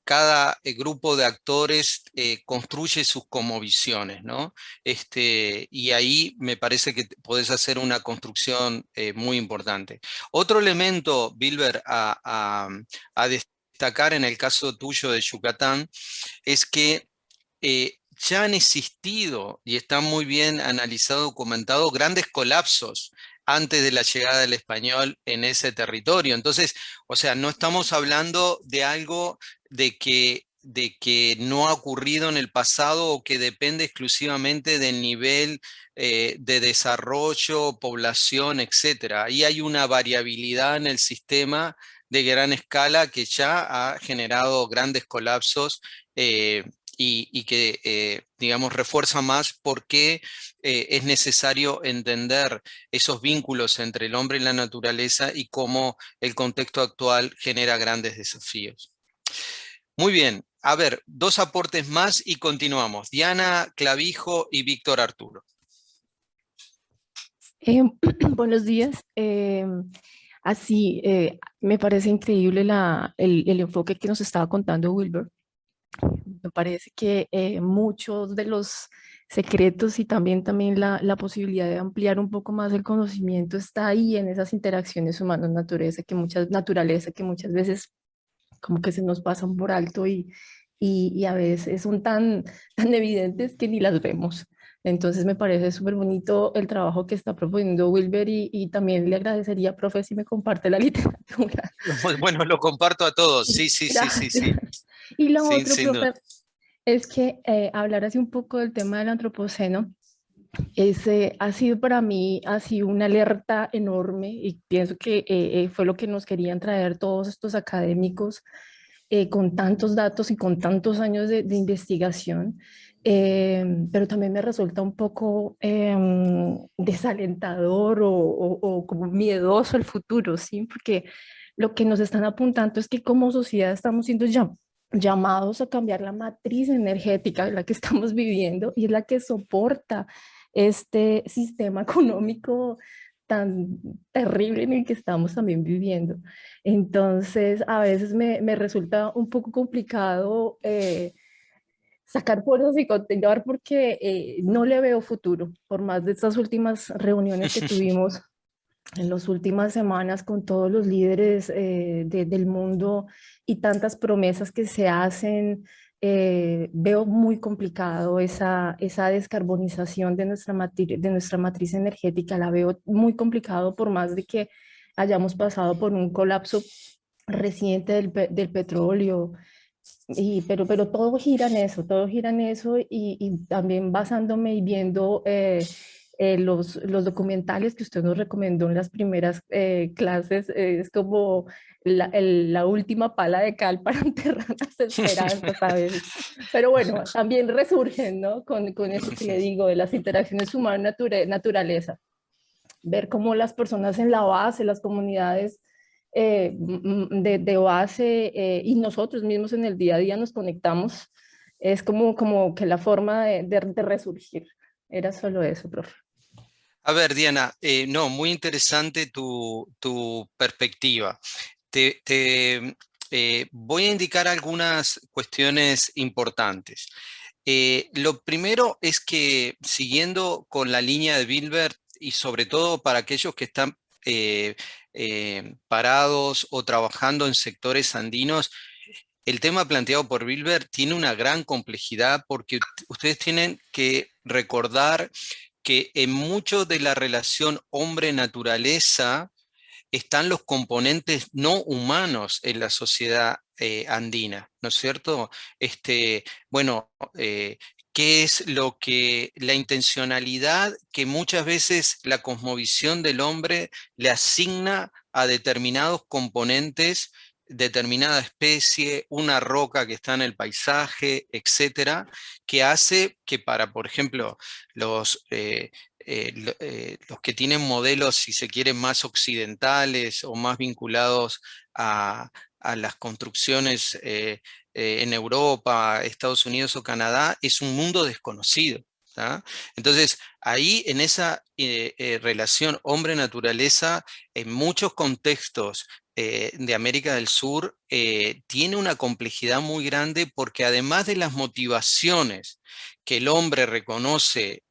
cada grupo de actores construye sus cosmovisiones, ¿no? Y ahí me parece que podés hacer una construcción muy importante. Otro elemento, Bilber, a destacar en el caso tuyo de Yucatán, es que ya han existido y está muy bien analizado, documentado, grandes colapsos antes de la llegada del español en ese territorio. Entonces, o sea, no estamos hablando de algo de que no ha ocurrido en el pasado o que depende exclusivamente del nivel de desarrollo, población, etcétera. Ahí hay una variabilidad en el sistema de gran escala que ya ha generado grandes colapsos y que, digamos, refuerza más por qué es necesario entender esos vínculos entre el hombre y la naturaleza y cómo el contexto actual genera grandes desafíos. Muy bien, a ver, dos aportes más y continuamos. Diana Clavijo y Víctor Arturo. Buenos días. Me parece increíble el enfoque que nos estaba contando Wilber. Me parece que muchos de los secretos y también la posibilidad de ampliar un poco más el conocimiento está ahí en esas interacciones humanos-naturaleza naturaleza que muchas veces como que se nos pasan por alto y a veces son tan evidentes que ni las vemos. Entonces me parece súper bonito el trabajo que está proponiendo Wilber y también le agradecería, profe, si me comparte la literatura. Bueno, lo comparto a todos. Sí, sí, sí, sí, Gracias. sí. Y lo otro, Sin duda. profe, es que hablar así un poco del tema del antropoceno ese ha sido para mí, ha sido una alerta enorme y pienso que fue lo que nos querían traer todos estos académicos con tantos datos y con tantos años de investigación, pero también me resulta un poco desalentador o como miedoso el futuro, ¿sí? Porque lo que nos están apuntando es que como sociedad estamos siendo llamados a cambiar la matriz energética en la que estamos viviendo y es la que soporta este sistema económico tan terrible en el que estamos también viviendo. Entonces, a veces me resulta un poco complicado sacar fuerzas y continuar porque no le veo futuro, por más de estas últimas reuniones que tuvimos en las últimas semanas con todos los líderes del mundo y tantas promesas que se hacen. Veo muy complicado esa descarbonización de nuestra matriz energética, la veo muy complicado por más de que hayamos pasado por un colapso reciente del petróleo, pero todo gira en eso y también basándome y viendo los documentales que usted nos recomendó en las primeras clases, es como la última pala de cal para enterrar las esperanzas, ¿sabes? Pero bueno, también resurgen, ¿no? Con eso que le digo, de las interacciones humano-naturaleza, ver cómo las personas en la base, las comunidades de base y nosotros mismos en el día a día nos conectamos, es como que la forma de resurgir. Era solo eso, profe. A ver, Diana, no, muy interesante tu perspectiva. Voy a indicar algunas cuestiones importantes. Lo primero es que, siguiendo con la línea de Wilber, y sobre todo para aquellos que están parados o trabajando en sectores andinos, el tema planteado por Wilber tiene una gran complejidad porque ustedes tienen que recordar que en mucho de la relación hombre-naturaleza están los componentes no humanos en la sociedad andina, ¿no es cierto? Bueno, ¿qué es lo que la intencionalidad que muchas veces la cosmovisión del hombre le asigna a determinados componentes, determinada especie, una roca que está en el paisaje, etcétera, que hace que para, por ejemplo, los que tienen modelos, si se quiere, más occidentales o más vinculados a las construcciones en Europa, Estados Unidos o Canadá, es un mundo desconocido. ¿tá? Entonces, ahí en esa relación hombre-naturaleza, en muchos contextos de América del Sur, tiene una complejidad muy grande porque además de las motivaciones que el hombre reconoce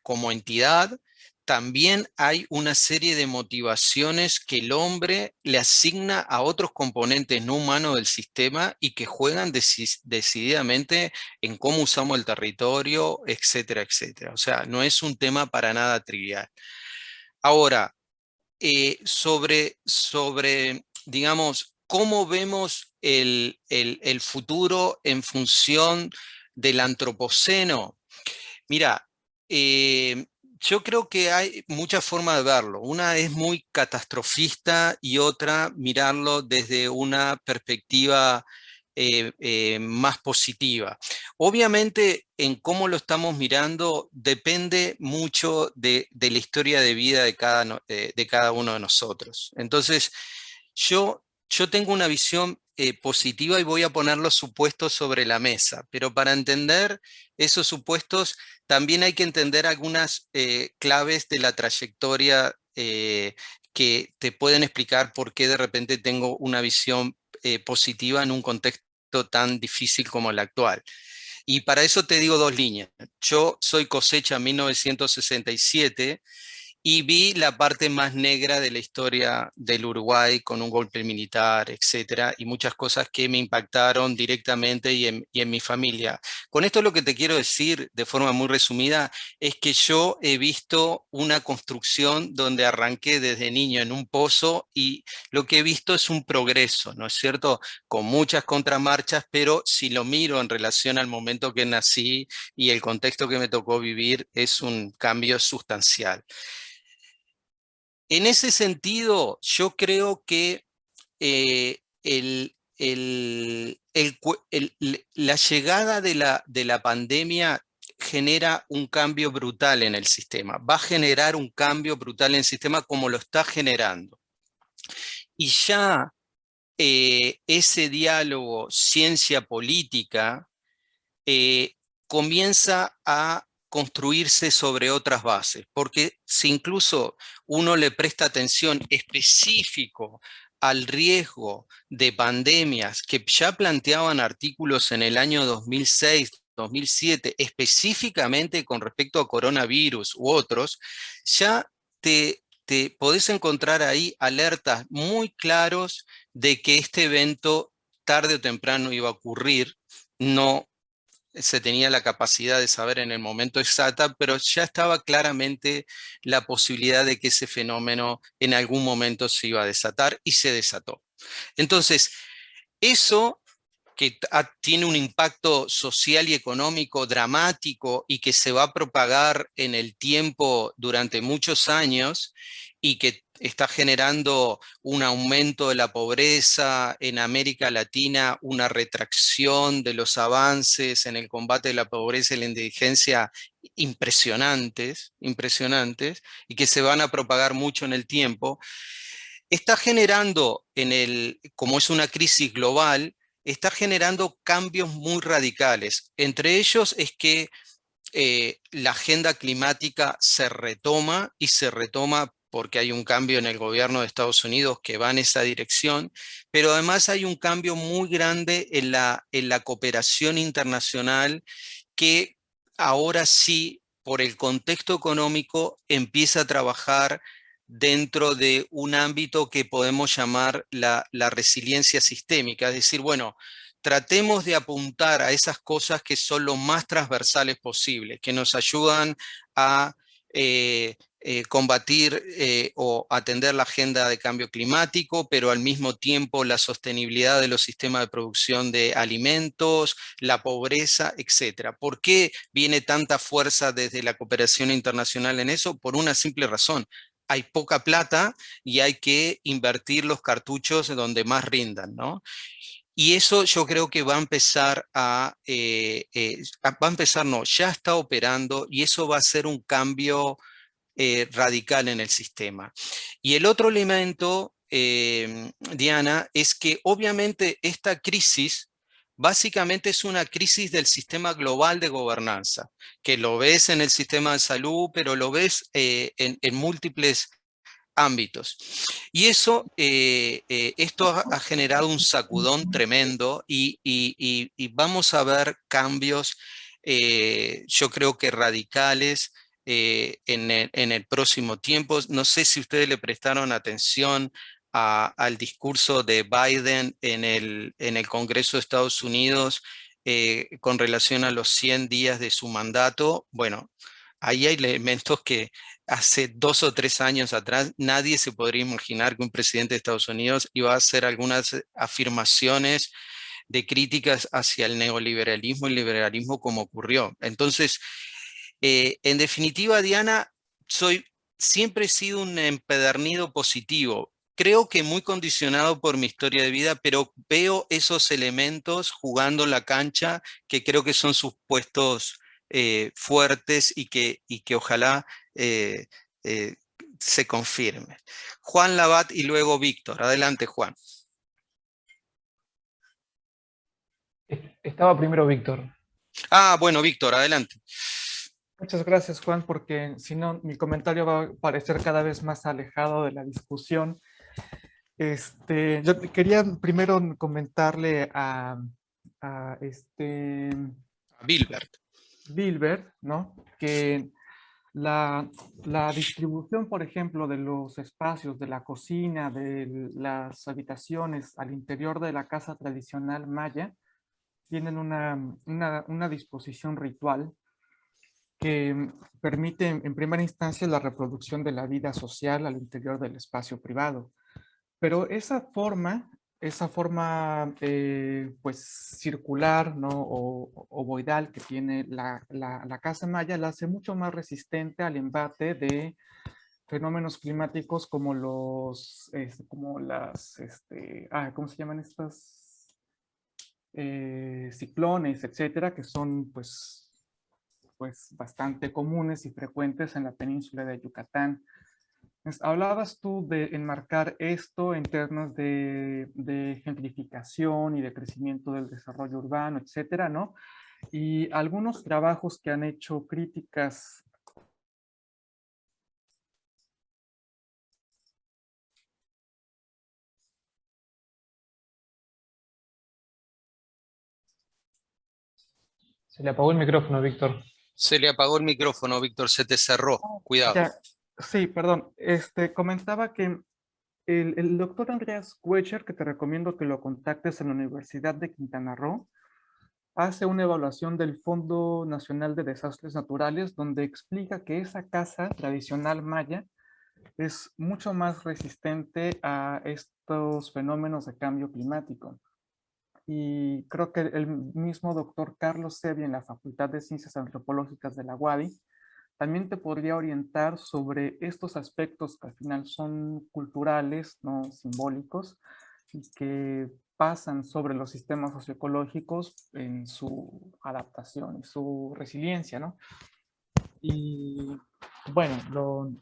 como entidad, también hay una serie de motivaciones que el hombre le asigna a otros componentes no humanos del sistema y que juegan decididamente en cómo usamos el territorio, etcétera, etcétera. O sea, no es un tema para nada trivial. Ahora, digamos, cómo vemos el futuro en función del antropoceno. Mira, yo creo que hay muchas formas de verlo. Una es muy catastrofista y otra mirarlo desde una perspectiva más positiva. Obviamente, en cómo lo estamos mirando depende mucho de la historia de vida de cada uno de nosotros. Entonces, yo tengo una visión positiva y voy a poner los supuestos sobre la mesa, pero para entender esos supuestos también hay que entender algunas claves de la trayectoria que te pueden explicar por qué de repente tengo una visión positiva en un contexto tan difícil como el actual. Y para eso te digo dos líneas. Yo soy cosecha 1967 y vi la parte más negra de la historia del Uruguay con un golpe militar, etcétera, y muchas cosas que me impactaron directamente y en mi familia. Con esto lo que te quiero decir de forma muy resumida es que yo he visto una construcción donde arranqué desde niño en un pozo y lo que he visto es un progreso, ¿no es cierto? Con muchas contramarchas, pero si lo miro en relación al momento que nací y el contexto que me tocó vivir, es un cambio sustancial. En ese sentido, yo creo que la llegada de la pandemia genera un cambio brutal en el sistema, va a generar un cambio brutal en el sistema como lo está generando. Y ya ese diálogo ciencia-política comienza a construirse sobre otras bases, porque si incluso uno le presta atención específico al riesgo de pandemias que ya planteaban artículos en el año 2006, 2007, específicamente con respecto a coronavirus u otros, ya te podés encontrar ahí alertas muy claros de que este evento tarde o temprano iba a ocurrir, no se tenía la capacidad de saber en el momento exacto, pero ya estaba claramente la posibilidad de que ese fenómeno en algún momento se iba a desatar y se desató. Entonces, eso que tiene un impacto social y económico dramático y que se va a propagar en el tiempo durante muchos años y que está generando un aumento de la pobreza en América Latina, una retracción de los avances en el combate de la pobreza y la indigencia impresionantes, impresionantes, y que se van a propagar mucho en el tiempo, está generando como es una crisis global, está generando cambios muy radicales. Entre ellos es que la agenda climática se retoma y se retoma porque hay un cambio en el gobierno de Estados Unidos que va en esa dirección, pero además hay un cambio muy grande en la cooperación internacional que ahora sí, por el contexto económico, empieza a trabajar dentro de un ámbito que podemos llamar la resiliencia sistémica, es decir, bueno, tratemos de apuntar a esas cosas que son lo más transversales posible, que nos ayudan a combatir o atender la agenda de cambio climático, pero al mismo tiempo la sostenibilidad de los sistemas de producción de alimentos, la pobreza, etc. ¿Por qué viene tanta fuerza desde la cooperación internacional en eso? Por una simple razón. Hay poca plata y hay que invertir los cartuchos donde más rindan, ¿no? Y eso yo creo que va a empezar va a empezar, no, ya está operando y eso va a ser un cambio radical en el sistema. Y el otro elemento, Diana, es que obviamente esta crisis básicamente es una crisis del sistema global de gobernanza, que lo ves en el sistema de salud, pero lo ves en múltiples ámbitos. Y eso, esto ha generado un sacudón tremendo y vamos a ver cambios, yo creo que radicales en el próximo tiempo. No sé si ustedes le prestaron atención al discurso de Biden en el Congreso de Estados Unidos con relación a los 100 días de su mandato. Bueno, ahí hay elementos que hace 2 o 3 años atrás nadie se podría imaginar que un presidente de Estados Unidos iba a hacer algunas afirmaciones de críticas hacia el neoliberalismo y liberalismo como ocurrió. Entonces, en definitiva, Diana, siempre he sido un empedernido positivo. Creo que muy condicionado por mi historia de vida, pero veo esos elementos jugando en la cancha que creo que son sus puestos fuertes y que ojalá eh, eh, se confirme. Juan Labat y luego Víctor. Adelante, Juan. Estaba primero Víctor. Ah, bueno, Víctor, adelante. Muchas gracias, Juan, porque si no, mi comentario va a parecer cada vez más alejado de la discusión. Yo quería primero comentarle a Bilbert. Bilbert, ¿no? Que La distribución, por ejemplo, de los espacios de la cocina, de las habitaciones al interior de la casa tradicional maya, tienen una disposición ritual que permite en primera instancia la reproducción de la vida social al interior del espacio privado. Pero esa forma pues circular, ¿no? o ovoidal que tiene la casa maya la hace mucho más resistente al embate de fenómenos climáticos como ¿cómo se llaman estas? Ciclones, etcétera, que son pues bastante comunes y frecuentes en la península de Yucatán. Hablabas tú de enmarcar esto en términos de gentrificación y de crecimiento del desarrollo urbano, etcétera, ¿no? Y algunos trabajos que han hecho críticas. Se le apagó el micrófono, Víctor. Se le apagó el micrófono, Víctor, se te cerró. Cuidado. Ya, sí, perdón. Comentaba que el doctor Andreas Wecher, que te recomiendo que lo contactes en la Universidad de Quintana Roo, hace una evaluación del Fondo Nacional de Desastres Naturales, donde explica que esa casa tradicional maya es mucho más resistente a estos fenómenos de cambio climático. Y creo que el mismo doctor Carlos Sevi en la Facultad de Ciencias Antropológicas de la UADY también te podría orientar sobre estos aspectos que al final son culturales, no simbólicos, y que pasan sobre los sistemas socioecológicos en su adaptación y su resiliencia, ¿no? Y bueno,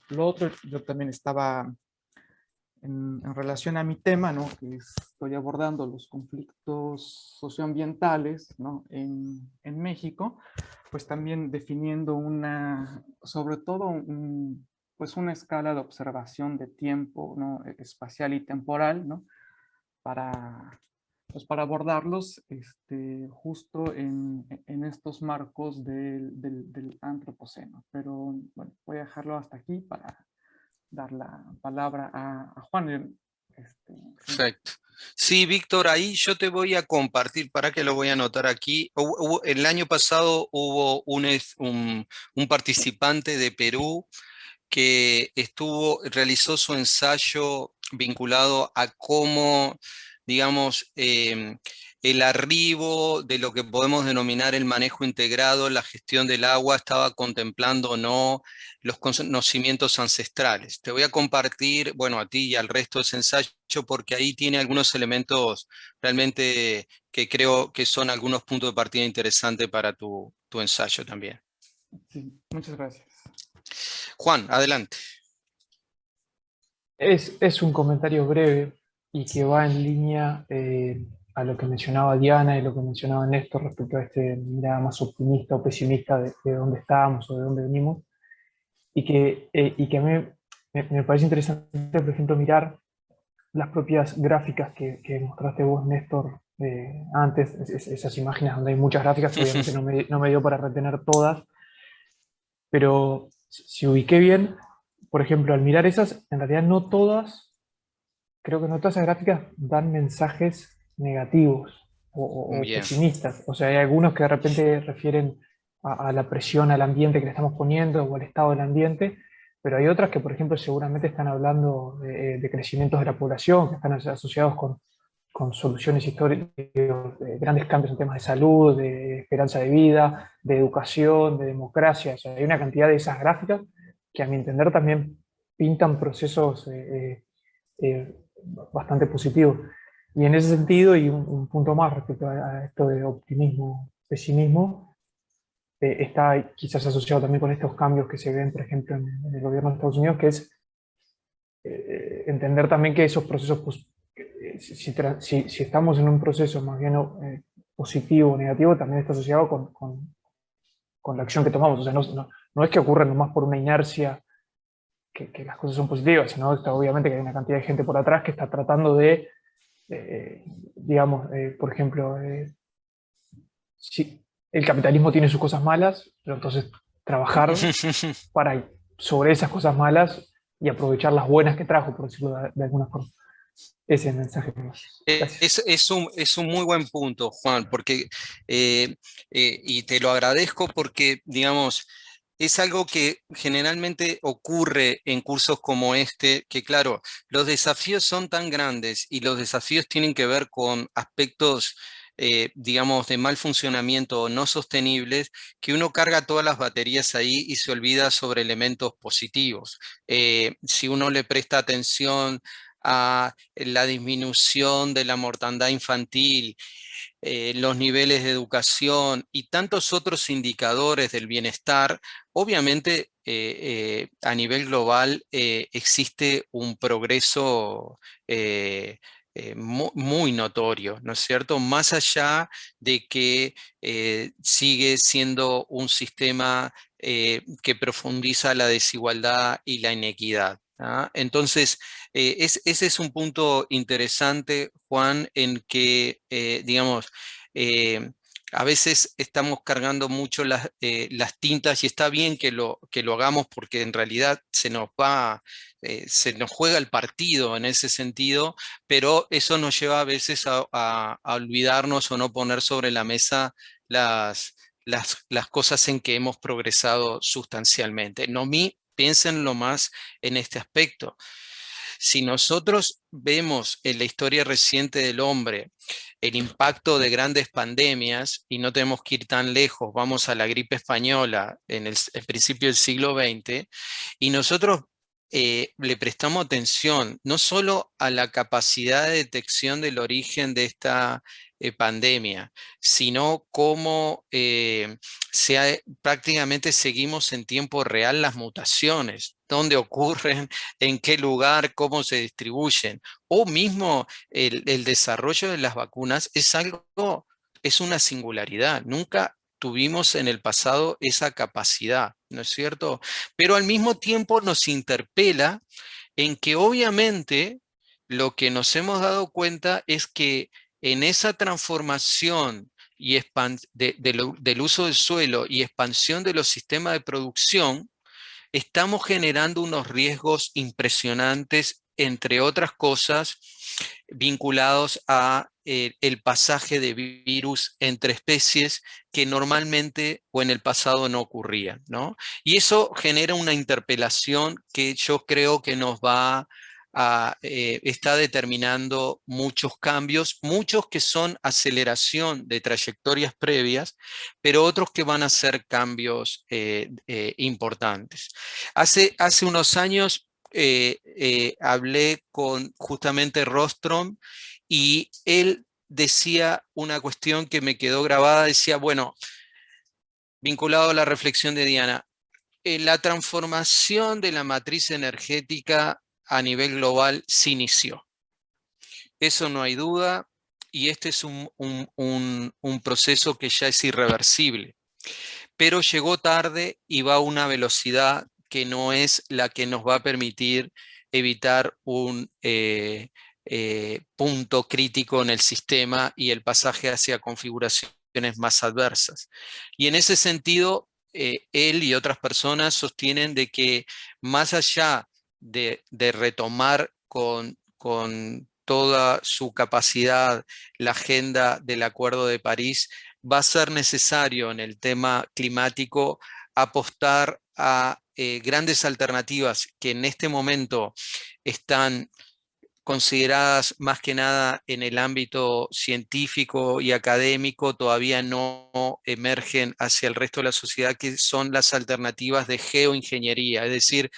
lo otro, yo también estaba en relación a mi tema, ¿no? Que estoy abordando los conflictos socioambientales, ¿no? En México, pues también definiendo sobre todo pues una escala de observación de tiempo, ¿no? Espacial y temporal, ¿no? Pues para abordarlos justo en estos marcos del antropoceno. Pero bueno, voy a dejarlo hasta aquí para dar la palabra a Juan. Perfecto. Sí, Víctor, ahí yo te voy a compartir, para que lo voy a anotar aquí. El año pasado hubo un participante de Perú que realizó su ensayo vinculado a cómo, digamos, el arribo de lo que podemos denominar el manejo integrado, la gestión del agua, estaba contemplando o no los conocimientos ancestrales. Te voy a compartir, bueno, a ti y al resto de ese ensayo, porque ahí tiene algunos elementos realmente que creo que son algunos puntos de partida interesantes para tu ensayo también. Sí, muchas gracias. Juan, adelante. Es un comentario breve y que va en línea a lo que mencionaba Diana y lo que mencionaba Néstor respecto a mirada más optimista o pesimista de dónde estábamos o de dónde venimos, y que a mí me parece interesante, por ejemplo, mirar las propias gráficas que mostraste vos, Néstor, antes, esas imágenes donde hay muchas gráficas, obviamente no me dio para retener todas, pero si ubiqué bien, por ejemplo, al mirar esas, en realidad no todas, creo que no todas esas gráficas dan mensajes negativos o pesimistas. O sea, hay algunos que de repente refieren a la presión al ambiente que le estamos poniendo o al estado del ambiente, pero hay otras que, por ejemplo, seguramente están hablando de crecimientos de la población, que están asociados con soluciones históricas, de grandes cambios en temas de salud, de esperanza de vida, de educación, de democracia. O sea, hay una cantidad de esas gráficas que a mi entender también pintan procesos bastante positivos. Y en ese sentido, y un punto más respecto a esto de optimismo, pesimismo, está quizás asociado también con estos cambios que se ven, por ejemplo, en el gobierno de Estados Unidos, que es entender también que esos procesos, si estamos en un proceso más bien positivo o negativo, también está asociado con la acción que tomamos. O sea, no es que ocurra nomás por una inercia que las cosas son positivas, sino está obviamente que hay una cantidad de gente por atrás que está tratando de, digamos, por ejemplo, si el capitalismo tiene sus cosas malas, pero entonces trabajar para, sobre esas cosas malas y aprovechar las buenas que trajo, por decirlo de alguna forma. Ese es el mensaje más. Gracias. Es un muy buen punto, Juan, porque, y te lo agradezco porque, digamos, es algo que generalmente ocurre en cursos como este, que claro, los desafíos son tan grandes y los desafíos tienen que ver con aspectos, digamos, de mal funcionamiento o no sostenibles, que uno carga todas las baterías ahí y se olvida sobre elementos positivos. Si uno le presta atención a la disminución de la mortandad infantil, los niveles de educación y tantos otros indicadores del bienestar, obviamente a nivel global existe un progreso muy notorio, ¿no es cierto? Más allá de que sigue siendo un sistema que profundiza la desigualdad y la inequidad. ¿Ah? Entonces, ese es un punto interesante, Juan, en que, digamos, eh, a veces estamos cargando mucho las tintas y está bien que lo hagamos porque en realidad se nos juega el partido en ese sentido, pero eso nos lleva a veces a olvidarnos o no poner sobre la mesa las cosas en que hemos progresado sustancialmente. Piénsenlo más en este aspecto. Si nosotros vemos en la historia reciente del hombre el impacto de grandes pandemias, y no tenemos que ir tan lejos, vamos a la gripe española en el principio del siglo XX, y nosotros le prestamos atención no solo a la capacidad de detección del origen de esta pandemia, sino cómo prácticamente seguimos en tiempo real las mutaciones, dónde ocurren, en qué lugar, cómo se distribuyen, o mismo el desarrollo de las vacunas es una singularidad. Nunca tuvimos en el pasado esa capacidad, ¿no es cierto? Pero al mismo tiempo nos interpela en que obviamente lo que nos hemos dado cuenta es que en esa transformación del uso del suelo y expansión de los sistemas de producción, estamos generando unos riesgos impresionantes, entre otras cosas, vinculados a el pasaje de virus entre especies que normalmente o en el pasado no ocurrían, ¿no? Y eso genera una interpelación que yo creo que está determinando muchos cambios, muchos que son aceleración de trayectorias previas, pero otros que van a ser cambios importantes. Hace unos años hablé con justamente Rostrom y él decía una cuestión que me quedó grabada, decía, bueno, vinculado a la reflexión de Diana, la transformación de la matriz energética a nivel global se inició. Eso no hay duda, y este es un proceso que ya es irreversible, pero llegó tarde y va a una velocidad que no es la que nos va a permitir evitar un punto crítico en el sistema y el pasaje hacia configuraciones más adversas. Y en ese sentido, él y otras personas sostienen de que más allá de retomar con toda su capacidad la agenda del Acuerdo de París, va a ser necesario en el tema climático apostar a grandes alternativas que en este momento están consideradas más que nada en el ámbito científico y académico, todavía no emergen hacia el resto de la sociedad, que son las alternativas de geoingeniería, es decir,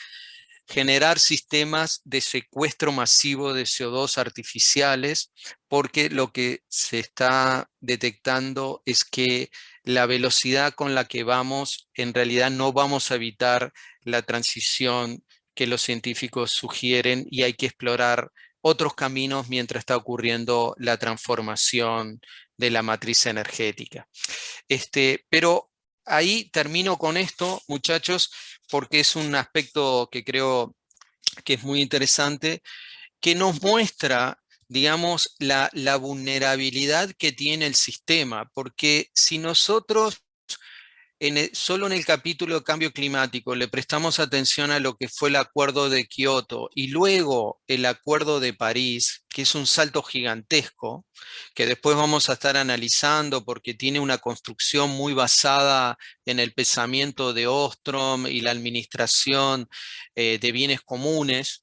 generar sistemas de secuestro masivo de CO2 artificiales, porque lo que se está detectando es que la velocidad con la que vamos, en realidad no vamos a evitar la transición que los científicos sugieren y hay que explorar otros caminos mientras está ocurriendo la transformación de la matriz energética. Pero ahí termino con esto, muchachos, porque es un aspecto que creo que es muy interesante, que nos muestra, digamos, la vulnerabilidad que tiene el sistema, porque si nosotros solo en el capítulo de cambio climático le prestamos atención a lo que fue el Acuerdo de Kioto y luego el Acuerdo de París, que es un salto gigantesco, que después vamos a estar analizando porque tiene una construcción muy basada en el pensamiento de Ostrom y la administración de bienes comunes.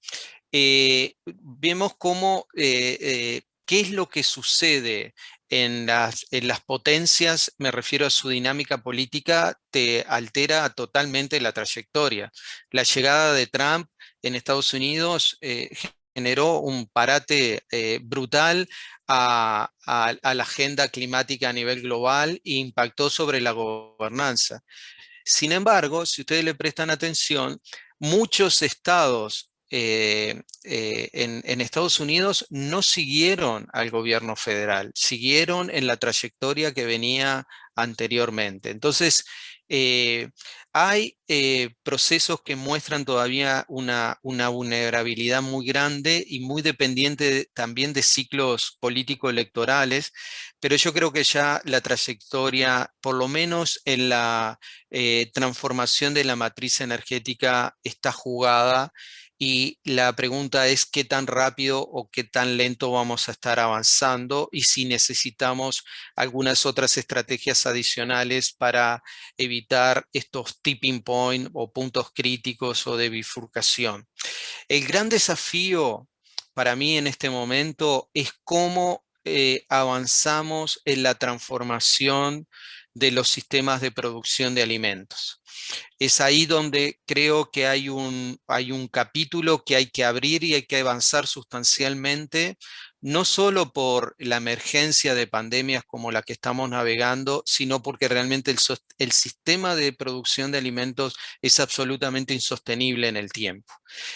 Vemos cómo, qué es lo que sucede en las potencias, me refiero a su dinámica política, te altera totalmente la trayectoria. La llegada de Trump en Estados Unidos generó un parate brutal a la agenda climática a nivel global e impactó sobre la gobernanza. Sin embargo, si ustedes le prestan atención, muchos estados en Estados Unidos no siguieron al gobierno federal, siguieron en la trayectoria que venía anteriormente. Entonces, eh, hay procesos que muestran todavía una vulnerabilidad muy grande y muy dependiente también de ciclos político-electorales, pero yo creo que ya la trayectoria, por lo menos en la transformación de la matriz energética está jugada y la pregunta es qué tan rápido o qué tan lento vamos a estar avanzando y si necesitamos algunas otras estrategias adicionales para evitar estos tipping point o puntos críticos o de bifurcación. El gran desafío para mí en este momento es cómo avanzamos en la transformación de los sistemas de producción de alimentos. Es ahí donde creo que hay un capítulo que hay que abrir y hay que avanzar sustancialmente, no solo por la emergencia de pandemias como la que estamos navegando, sino porque realmente el sistema de producción de alimentos es absolutamente insostenible en el tiempo.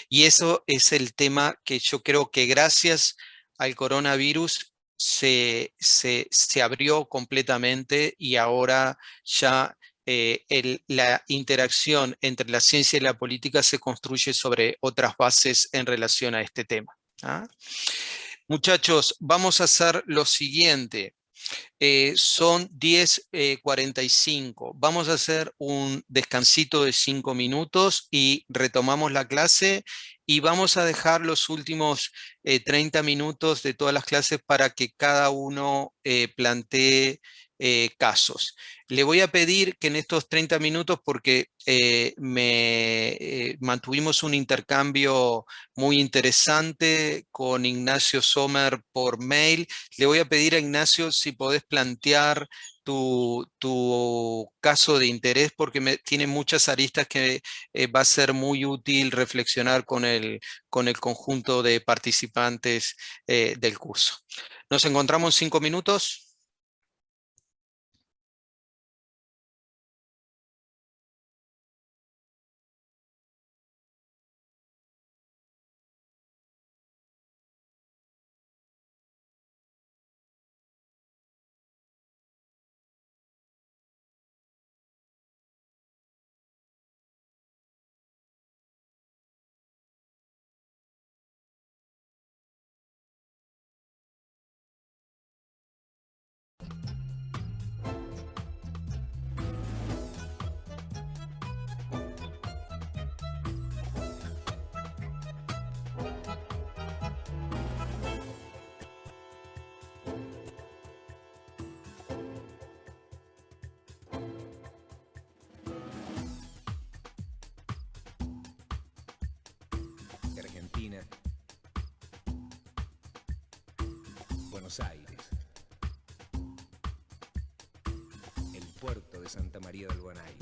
Y eso es el tema que yo creo que gracias al coronavirus se abrió completamente y ahora ya la interacción entre la ciencia y la política se construye sobre otras bases en relación a este tema. ¿Ah? Muchachos, vamos a hacer lo siguiente. Son 10:45. Vamos a hacer un descansito de 5 minutos y retomamos la clase y vamos a dejar los últimos 30 minutos de todas las clases para que cada uno plantee casos. Le voy a pedir que en estos 30 minutos, porque mantuvimos un intercambio muy interesante con Ignacio Sommer por mail, le voy a pedir a Ignacio si podés plantear tu caso de interés porque tiene muchas aristas que va a ser muy útil reflexionar con el conjunto de participantes del curso. Nos encontramos en 5 minutos. Argentina, Buenos Aires, el puerto de Santa María del Buen Aire.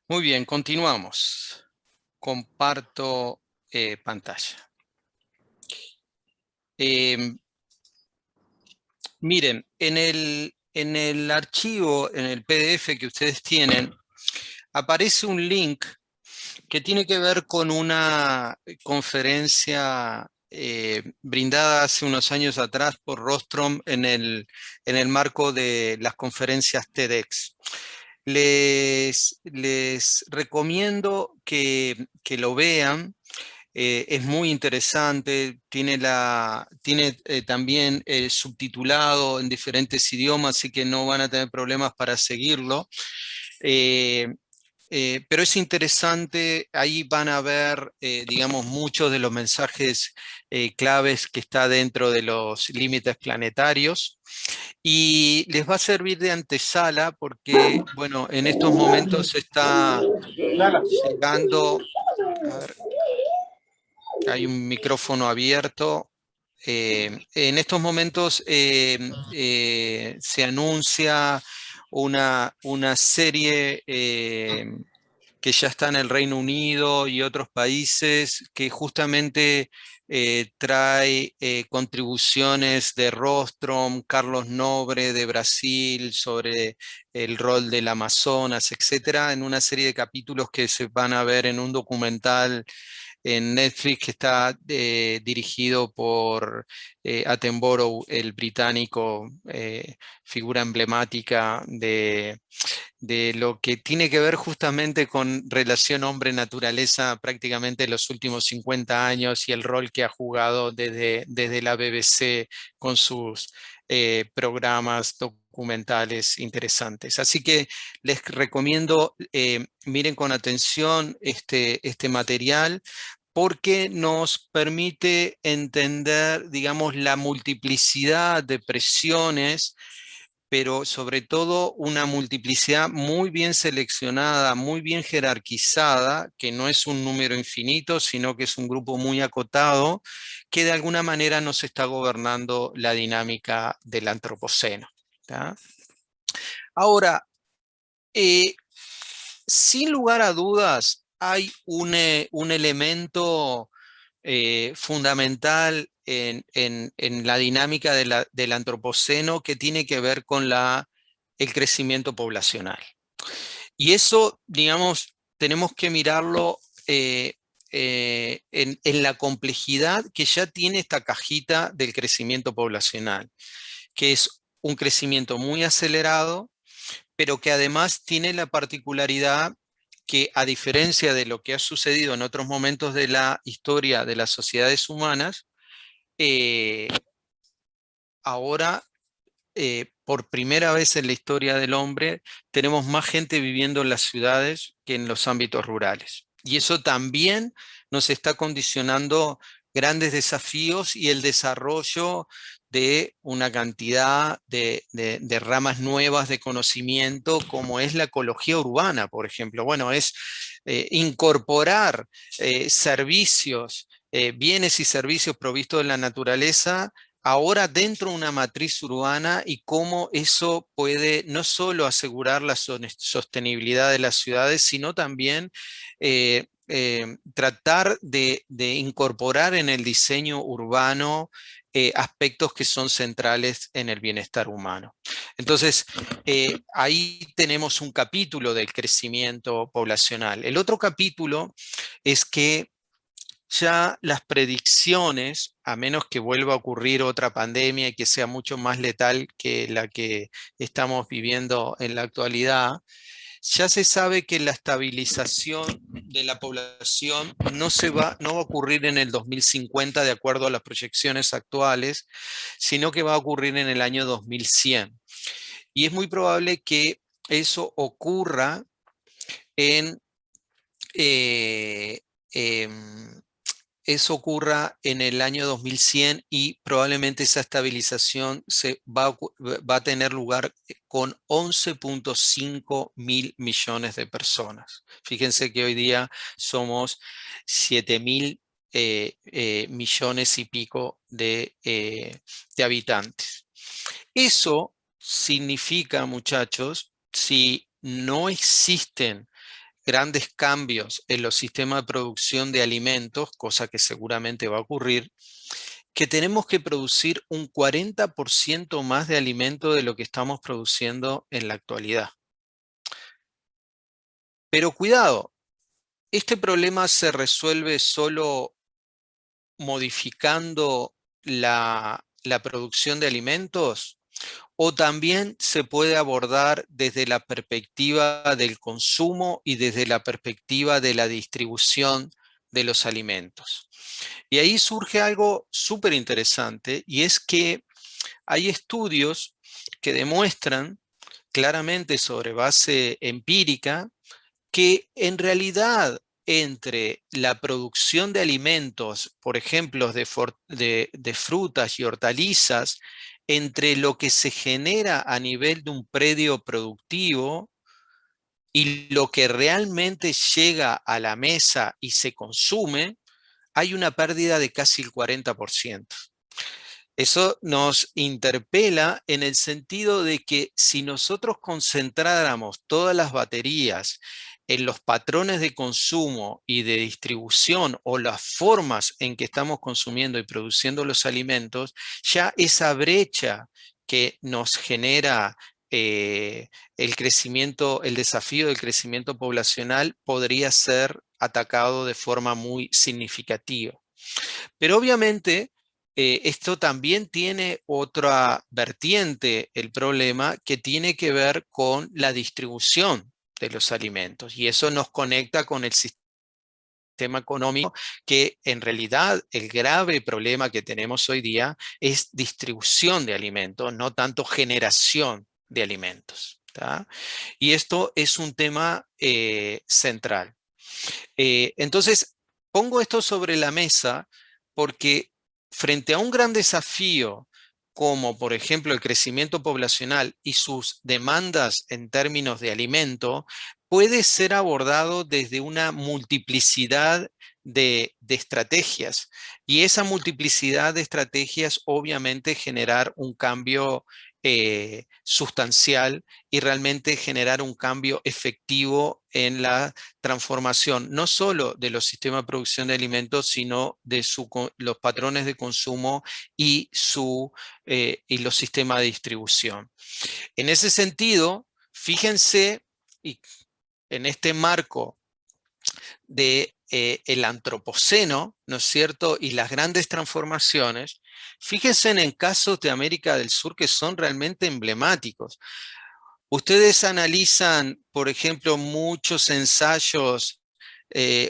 Muy bien, continuamos. Comparto pantalla. Miren, en el archivo, en el PDF que ustedes tienen, aparece un link que tiene que ver con una conferencia brindada hace unos años atrás por Rostrom en el marco de las conferencias TEDx. Les recomiendo que lo vean. Es muy interesante, tiene también subtitulado en diferentes idiomas, así que no van a tener problemas para seguirlo. Pero es interesante, ahí van a ver, digamos, muchos de los mensajes claves que está dentro de los límites planetarios. Y les va a servir de antesala porque, bueno, en estos momentos está llegando, a ver, hay un micrófono abierto. En estos momentos se anuncia una serie que ya está en el Reino Unido y otros países que justamente trae contribuciones de Rostrom, Carlos Nobre de Brasil sobre el rol del Amazonas, etcétera, en una serie de capítulos que se van a ver en un documental en Netflix que está dirigido por Attenborough, el británico, figura emblemática de lo que tiene que ver justamente con relación hombre-naturaleza prácticamente los últimos 50 años y el rol que ha jugado desde la BBC con sus programas documentales interesantes. Así que les recomiendo, miren con atención este material porque nos permite entender, digamos, la multiplicidad de presiones, pero sobre todo una multiplicidad muy bien seleccionada, muy bien jerarquizada, que no es un número infinito, sino que es un grupo muy acotado, que de alguna manera nos está gobernando la dinámica del antropoceno. ¿Tá? Ahora, sin lugar a dudas, hay un elemento fundamental en la dinámica del antropoceno que tiene que ver con el crecimiento poblacional. Y eso, digamos, tenemos que mirarlo en la complejidad que ya tiene esta cajita del crecimiento poblacional, que es un crecimiento muy acelerado, pero que además tiene la particularidad que, a diferencia de lo que ha sucedido en otros momentos de la historia de las sociedades humanas, ahora, por primera vez en la historia del hombre, tenemos más gente viviendo en las ciudades que en los ámbitos rurales. Y eso también nos está condicionando grandes desafíos y el desarrollo de una cantidad de ramas nuevas de conocimiento, como es la ecología urbana, por ejemplo. Bueno, es incorporar servicios, bienes y servicios provistos de la naturaleza ahora dentro de una matriz urbana y cómo eso puede no solo asegurar la sostenibilidad de las ciudades, sino también tratar de incorporar en el diseño urbano aspectos que son centrales en el bienestar humano. Entonces, ahí tenemos un capítulo del crecimiento poblacional. El otro capítulo es que ya las predicciones, a menos que vuelva a ocurrir otra pandemia y que sea mucho más letal que la que estamos viviendo en la actualidad, ya se sabe que la estabilización de la población no va a ocurrir en el 2050 de acuerdo a las proyecciones actuales, sino que va a ocurrir en el año 2100. Y es muy probable que eso ocurra en eso ocurra en el año 2100 y probablemente esa estabilización va a tener lugar con 11.5 mil millones de personas. Fíjense que hoy día somos 7.000 millones y pico de habitantes. Eso significa, muchachos, si no existen grandes cambios en los sistemas de producción de alimentos, cosa que seguramente va a ocurrir, que tenemos que producir un 40% más de alimento de lo que estamos produciendo en la actualidad. Pero cuidado, este problema se resuelve solo modificando la producción de alimentos, o también se puede abordar desde la perspectiva del consumo y desde la perspectiva de la distribución de los alimentos. Y ahí surge algo súper interesante, y es que hay estudios que demuestran claramente sobre base empírica que en realidad entre la producción de alimentos, por ejemplo, de frutas y hortalizas, entre lo que se genera a nivel de un predio productivo y lo que realmente llega a la mesa y se consume, hay una pérdida de casi el 40%. Eso nos interpela en el sentido de que si nosotros concentráramos todas las baterías en los patrones de consumo y de distribución o las formas en que estamos consumiendo y produciendo los alimentos, ya esa brecha que nos genera el crecimiento, el desafío del crecimiento poblacional podría ser atacado de forma muy significativa. Pero obviamente esto también tiene otra vertiente, el problema, que tiene que ver con la distribución de los alimentos. Y eso nos conecta con el sistema económico, que en realidad el grave problema que tenemos hoy día es distribución de alimentos, no tanto generación de alimentos, ¿tá? Y esto es un tema central. Entonces, pongo esto sobre la mesa porque frente a un gran desafío como por ejemplo el crecimiento poblacional y sus demandas en términos de alimento, puede ser abordado desde una multiplicidad de estrategias. Y esa multiplicidad de estrategias obviamente generar un cambio sustancial y realmente generar un cambio efectivo en la transformación, no solo de los sistemas de producción de alimentos, sino de los patrones de consumo y los sistemas de distribución. En ese sentido, fíjense, y en este marco de el antropoceno, ¿no es cierto? Y las grandes transformaciones, fíjense en casos de América del Sur que son realmente emblemáticos. Ustedes analizan, por ejemplo, muchos ensayos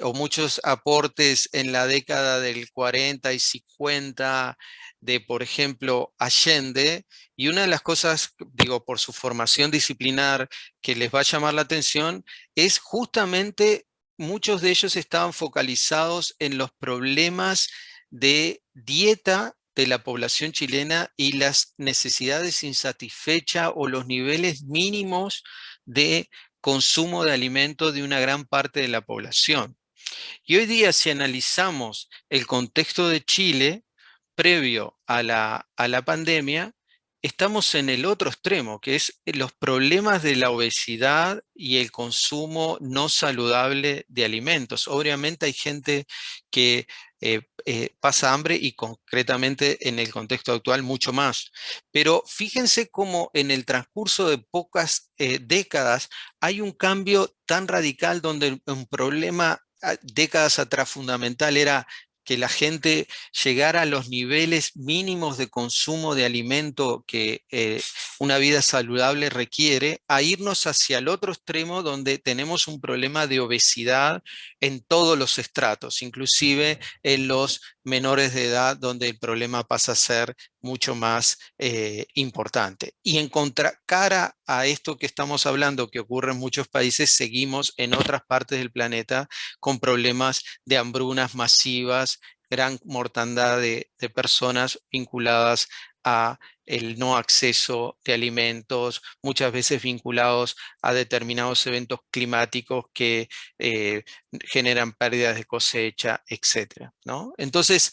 o muchos aportes en la década del 40 y 50 de, por ejemplo, Allende, y una de las cosas, digo, por su formación disciplinar que les va a llamar la atención, es justamente muchos de ellos estaban focalizados en los problemas de dieta de la población chilena y las necesidades insatisfechas o los niveles mínimos de consumo de alimentos de una gran parte de la población. Y hoy día, si analizamos el contexto de Chile previo a la pandemia, estamos en el otro extremo, que es los problemas de la obesidad y el consumo no saludable de alimentos. Obviamente hay gente que pasa hambre y concretamente en el contexto actual mucho más. Pero fíjense cómo en el transcurso de pocas décadas hay un cambio tan radical donde un problema décadas atrás fundamental era que la gente llegara a los niveles mínimos de consumo de alimento que una vida saludable requiere, a irnos hacia el otro extremo donde tenemos un problema de obesidad en todos los estratos, inclusive en los menores de edad, donde el problema pasa a ser mucho más importante. Y en contracara a esto que estamos hablando, que ocurre en muchos países, seguimos en otras partes del planeta con problemas de hambrunas masivas, gran mortandad de personas vinculadas a el no acceso de alimentos, muchas veces vinculados a determinados eventos climáticos que generan pérdidas de cosecha, etc., ¿no? Entonces,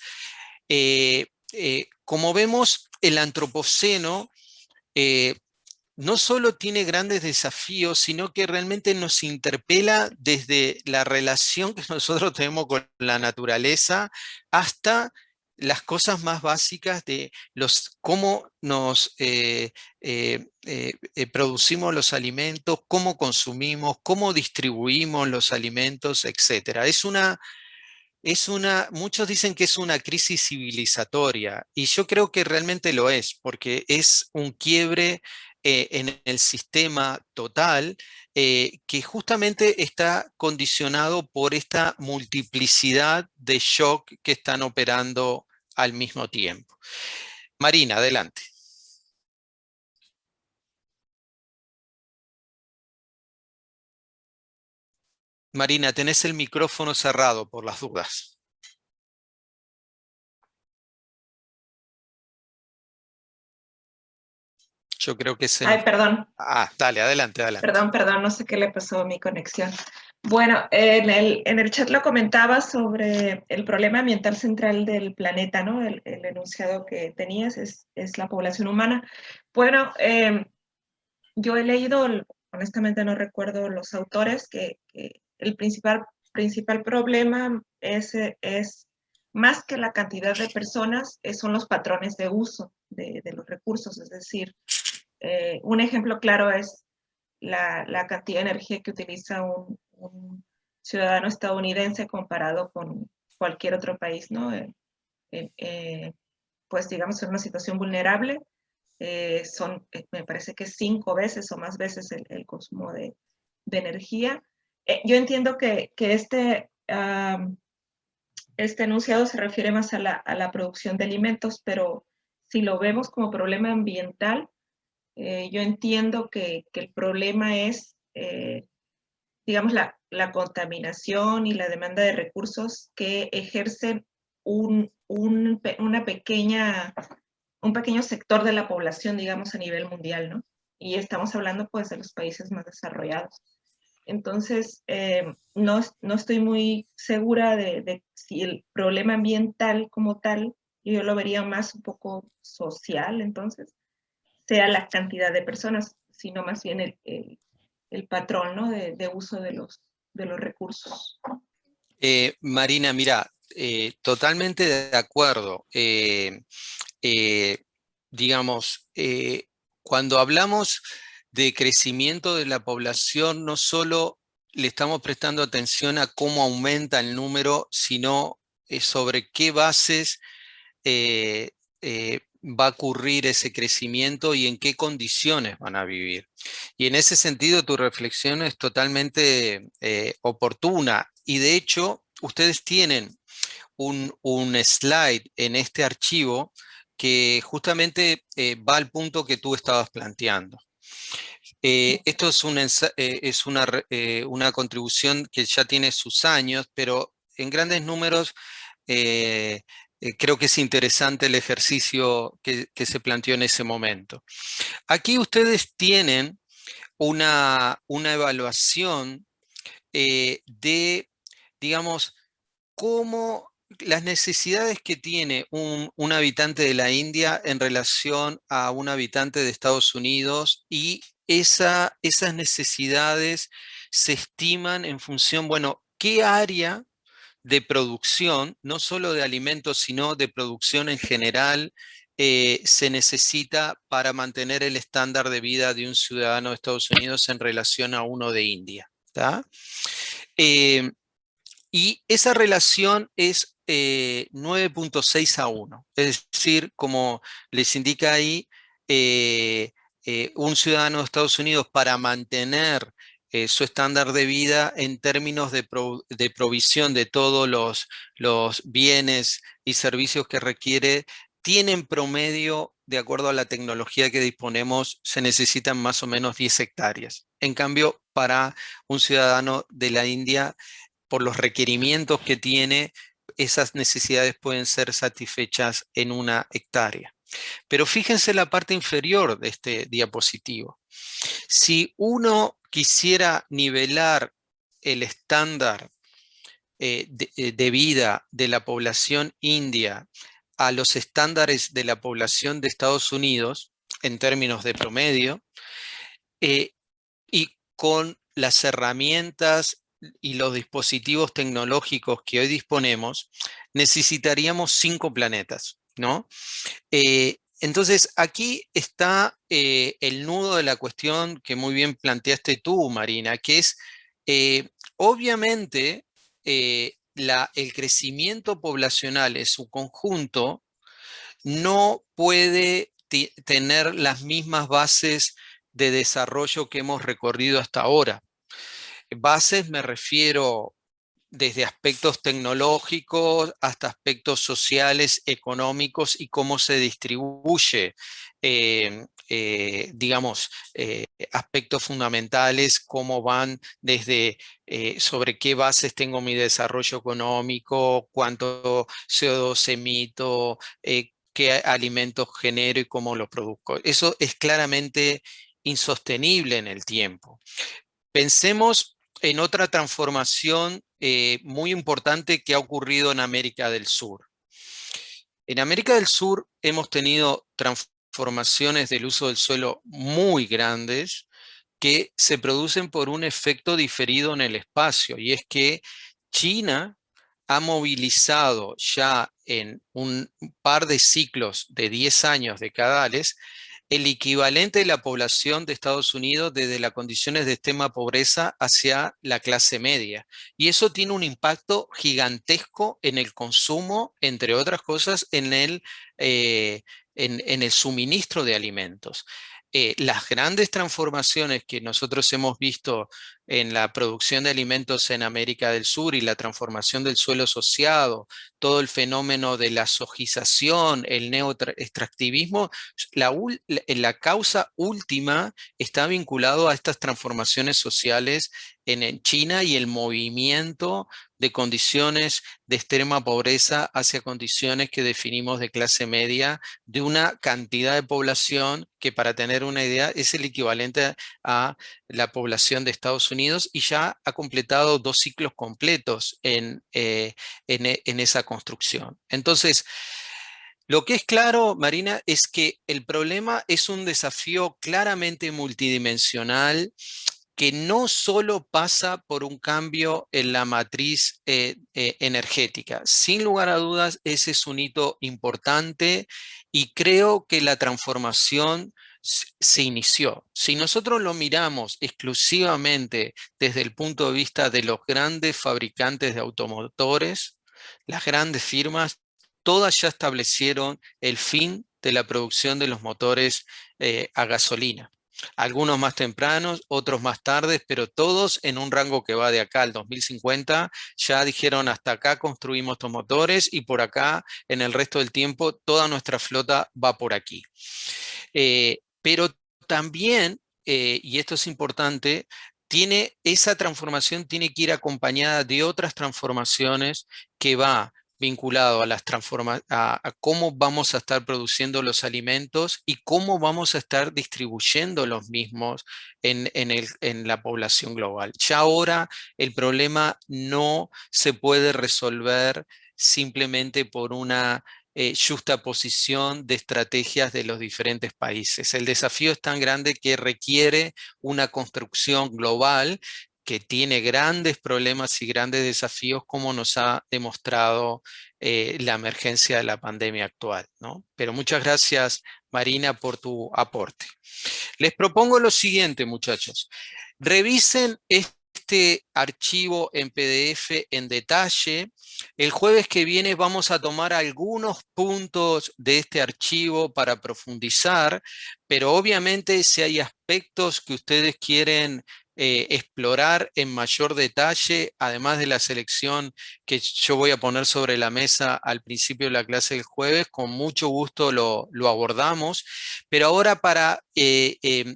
como vemos, el antropoceno no solo tiene grandes desafíos, sino que realmente nos interpela desde la relación que nosotros tenemos con la naturaleza hasta las cosas más básicas de cómo nos producimos los alimentos, cómo consumimos, cómo distribuimos los alimentos, etc. Muchos dicen que es una crisis civilizatoria y yo creo que realmente lo es, porque es un quiebre en el sistema total que justamente está condicionado por esta multiplicidad de shock que están operando al mismo tiempo. Marina, adelante. Marina, tenés el micrófono cerrado por las dudas. Yo creo que se nos... Ay, perdón. Ah, dale, adelante, adelante. Perdón, no sé qué le pasó a mi conexión. Bueno, en el chat lo comentaba sobre el problema ambiental central del planeta, ¿no? El enunciado que tenías es la población humana. Bueno, yo he leído, honestamente no recuerdo los autores, que el principal problema es más que la cantidad de personas, son los patrones de uso de los recursos. Es decir, un ejemplo claro es la cantidad de energía que utiliza un ciudadano estadounidense comparado con cualquier otro país, ¿no? Pues digamos en una situación vulnerable, me parece que 5 veces o más veces el consumo de energía. Yo entiendo que este enunciado se refiere más a la producción de alimentos, pero si lo vemos como problema ambiental, yo entiendo que el problema es, digamos, la contaminación y la demanda de recursos que ejercen un pequeño sector de la población, digamos, a nivel mundial, ¿no? Y estamos hablando, pues, de los países más desarrollados. Entonces, no estoy muy segura de si el problema ambiental como tal, yo lo vería más un poco social, entonces, sea la cantidad de personas, sino más bien el patrón, ¿no? de uso de los recursos. Marina, mira, totalmente de acuerdo. Digamos, cuando hablamos de crecimiento de la población, no solo le estamos prestando atención a cómo aumenta el número, sino sobre qué bases va a ocurrir ese crecimiento y en qué condiciones van a vivir. Y en ese sentido tu reflexión es totalmente oportuna y de hecho ustedes tienen un slide en este archivo que justamente va al punto que tú estabas planteando. Esto es una contribución que ya tiene sus años, pero en grandes números creo que es interesante el ejercicio que se planteó en ese momento. Aquí ustedes tienen una evaluación de, digamos, cómo las necesidades que tiene un habitante de la India en relación a un habitante de Estados Unidos y esas necesidades se estiman en función, bueno, ¿qué área de producción, no solo de alimentos, sino de producción en general, se necesita para mantener el estándar de vida de un ciudadano de Estados Unidos en relación a uno de India? ¿Está? Y esa relación es 9.6 a 1. Es decir, como les indica ahí, un ciudadano de Estados Unidos para mantener su estándar de vida en términos de provisión de todos los bienes y servicios que requiere, tienen promedio, de acuerdo a la tecnología que disponemos, se necesitan más o menos 10 hectáreas. En cambio, para un ciudadano de la India, por los requerimientos que tiene, esas necesidades pueden ser satisfechas en 1 hectárea. Pero fíjense la parte inferior de este diapositivo. Si uno quisiera nivelar el estándar de vida de la población india a los estándares de la población de Estados Unidos, en términos de promedio, y con las herramientas y los dispositivos tecnológicos que hoy disponemos, necesitaríamos 5 planetas, ¿no? Entonces, aquí está el nudo de la cuestión que muy bien planteaste tú, Marina, que es, obviamente, el crecimiento poblacional en su conjunto no puede tener las mismas bases de desarrollo que hemos recorrido hasta ahora. Bases me refiero desde aspectos tecnológicos hasta aspectos sociales, económicos y cómo se distribuye, digamos, aspectos fundamentales, cómo van desde sobre qué bases tengo mi desarrollo económico, cuánto CO2 emito, qué alimentos genero y cómo los produzco. Eso es claramente insostenible en el tiempo. Pensemos en otra transformación muy importante que ha ocurrido en América del Sur. En América del Sur hemos tenido transformaciones del uso del suelo muy grandes que se producen por un efecto diferido en el espacio, y es que China ha movilizado ya en un par de ciclos de 10 años decadales el equivalente de la población de Estados Unidos desde las condiciones de extrema pobreza hacia la clase media. Y eso tiene un impacto gigantesco en el consumo, entre otras cosas, en el suministro de alimentos. Las grandes transformaciones que nosotros hemos visto en la producción de alimentos en América del Sur y la transformación del suelo asociado, todo el fenómeno de la sojización, el neoextractivismo, la causa última está vinculado a estas transformaciones sociales en China y el movimiento de condiciones de extrema pobreza hacia condiciones que definimos de clase media, de una cantidad de población que, para tener una idea, es el equivalente a la población de Estados Unidos y ya ha completado 2 ciclos completos en esa construcción. Entonces, lo que es claro, Marina, es que el problema es un desafío claramente multidimensional que no solo pasa por un cambio en la matriz energética. Sin lugar a dudas, ese es un hito importante y creo que la transformación se inició. Si nosotros lo miramos exclusivamente desde el punto de vista de los grandes fabricantes de automotores, las grandes firmas, todas ya establecieron el fin de la producción de los motores a gasolina. Algunos más tempranos, otros más tardes, pero todos en un rango que va de acá al 2050, ya dijeron hasta acá construimos estos motores y por acá en el resto del tiempo toda nuestra flota va por aquí. Pero también, y esto es importante, esa transformación tiene que ir acompañada de otras transformaciones que va vinculado a cómo vamos a estar produciendo los alimentos y cómo vamos a estar distribuyendo los mismos en la población global. Ya ahora el problema no se puede resolver simplemente por una justaposición de estrategias de los diferentes países. El desafío es tan grande que requiere una construcción global que tiene grandes problemas y grandes desafíos, como nos ha demostrado la emergencia de la pandemia actual, ¿no? Pero muchas gracias, Marina, por tu aporte. Les propongo lo siguiente, muchachos. Revisen este archivo en PDF en detalle. El jueves que viene vamos a tomar algunos puntos de este archivo para profundizar, pero obviamente si hay aspectos que ustedes quieren explorar en mayor detalle, además de la selección que yo voy a poner sobre la mesa al principio de la clase del jueves, con mucho gusto lo abordamos. Pero ahora, para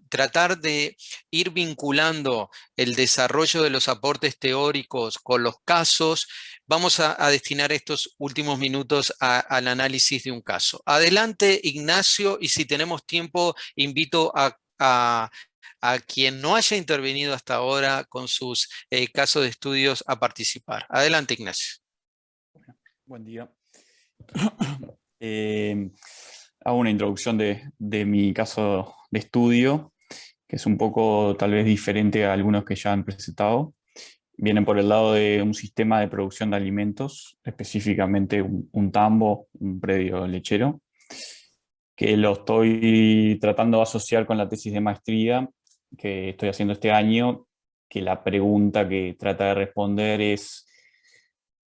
tratar de ir vinculando el desarrollo de los aportes teóricos con los casos, vamos a destinar estos últimos minutos al análisis de un caso. Adelante, Ignacio, y si tenemos tiempo, invito a quien no haya intervenido hasta ahora con sus casos de estudios a participar. Adelante, Ignacio. Buen día. hago una introducción de mi caso de estudio, que es un poco tal vez diferente a algunos que ya han presentado. Vienen por el lado de un sistema de producción de alimentos, específicamente un tambo, un predio lechero, que lo estoy tratando de asociar con la tesis de maestría que estoy haciendo este año, que la pregunta que trata de responder es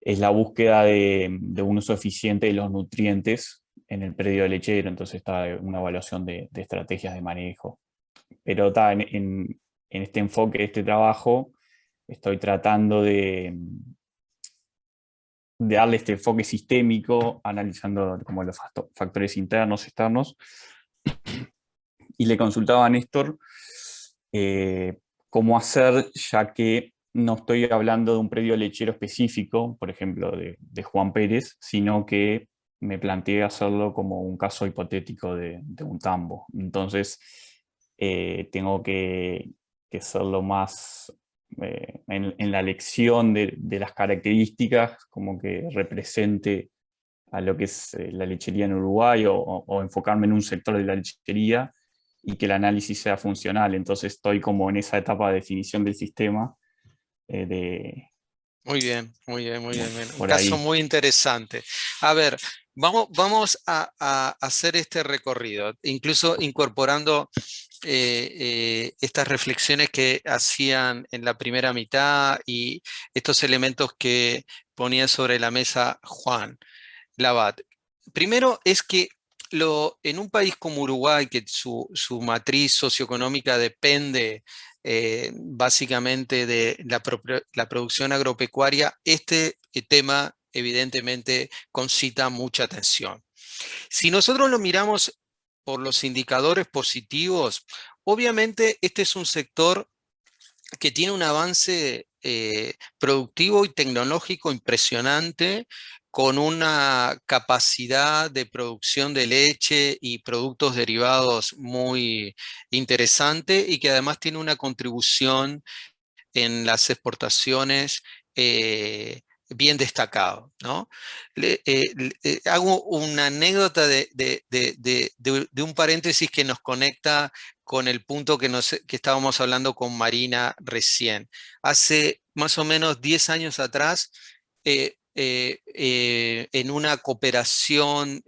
la búsqueda de un uso eficiente de los nutrientes en el predio lechero. Entonces está una evaluación de estrategias de manejo. Pero está en este enfoque de este trabajo, estoy tratando de darle este enfoque sistémico, analizando como los factores internos, externos. Y le consultaba a Néstor cómo hacer, ya que no estoy hablando de un predio lechero específico, por ejemplo, de Juan Pérez, sino que me planteé hacerlo como un caso hipotético de un tambo. Entonces, tengo que hacerlo más en la elección de las características, como que represente a lo que es la lechería en Uruguay, o enfocarme en un sector de la lechería y que el análisis sea funcional. Entonces estoy como en esa etapa de definición del sistema. Muy bien, muy bien, muy bien. Un Por caso ahí. muy interesante. A ver, vamos a hacer este recorrido, incluso incorporando estas reflexiones que hacían en la primera mitad y estos elementos que ponía sobre la mesa Juan Labat. Primero es que en un país como Uruguay, que su matriz socioeconómica depende básicamente de la producción agropecuaria, este tema evidentemente concita mucha atención. Si nosotros lo miramos por los indicadores positivos, obviamente este es un sector que tiene un avance productivo y tecnológico impresionante, con una capacidad de producción de leche y productos derivados muy interesante, y que además tiene una contribución en las exportaciones bien destacado, ¿no? Hago una anécdota de un paréntesis que nos conecta con el punto que estábamos hablando con Marina recién. Hace más o menos 10 años atrás, en una cooperación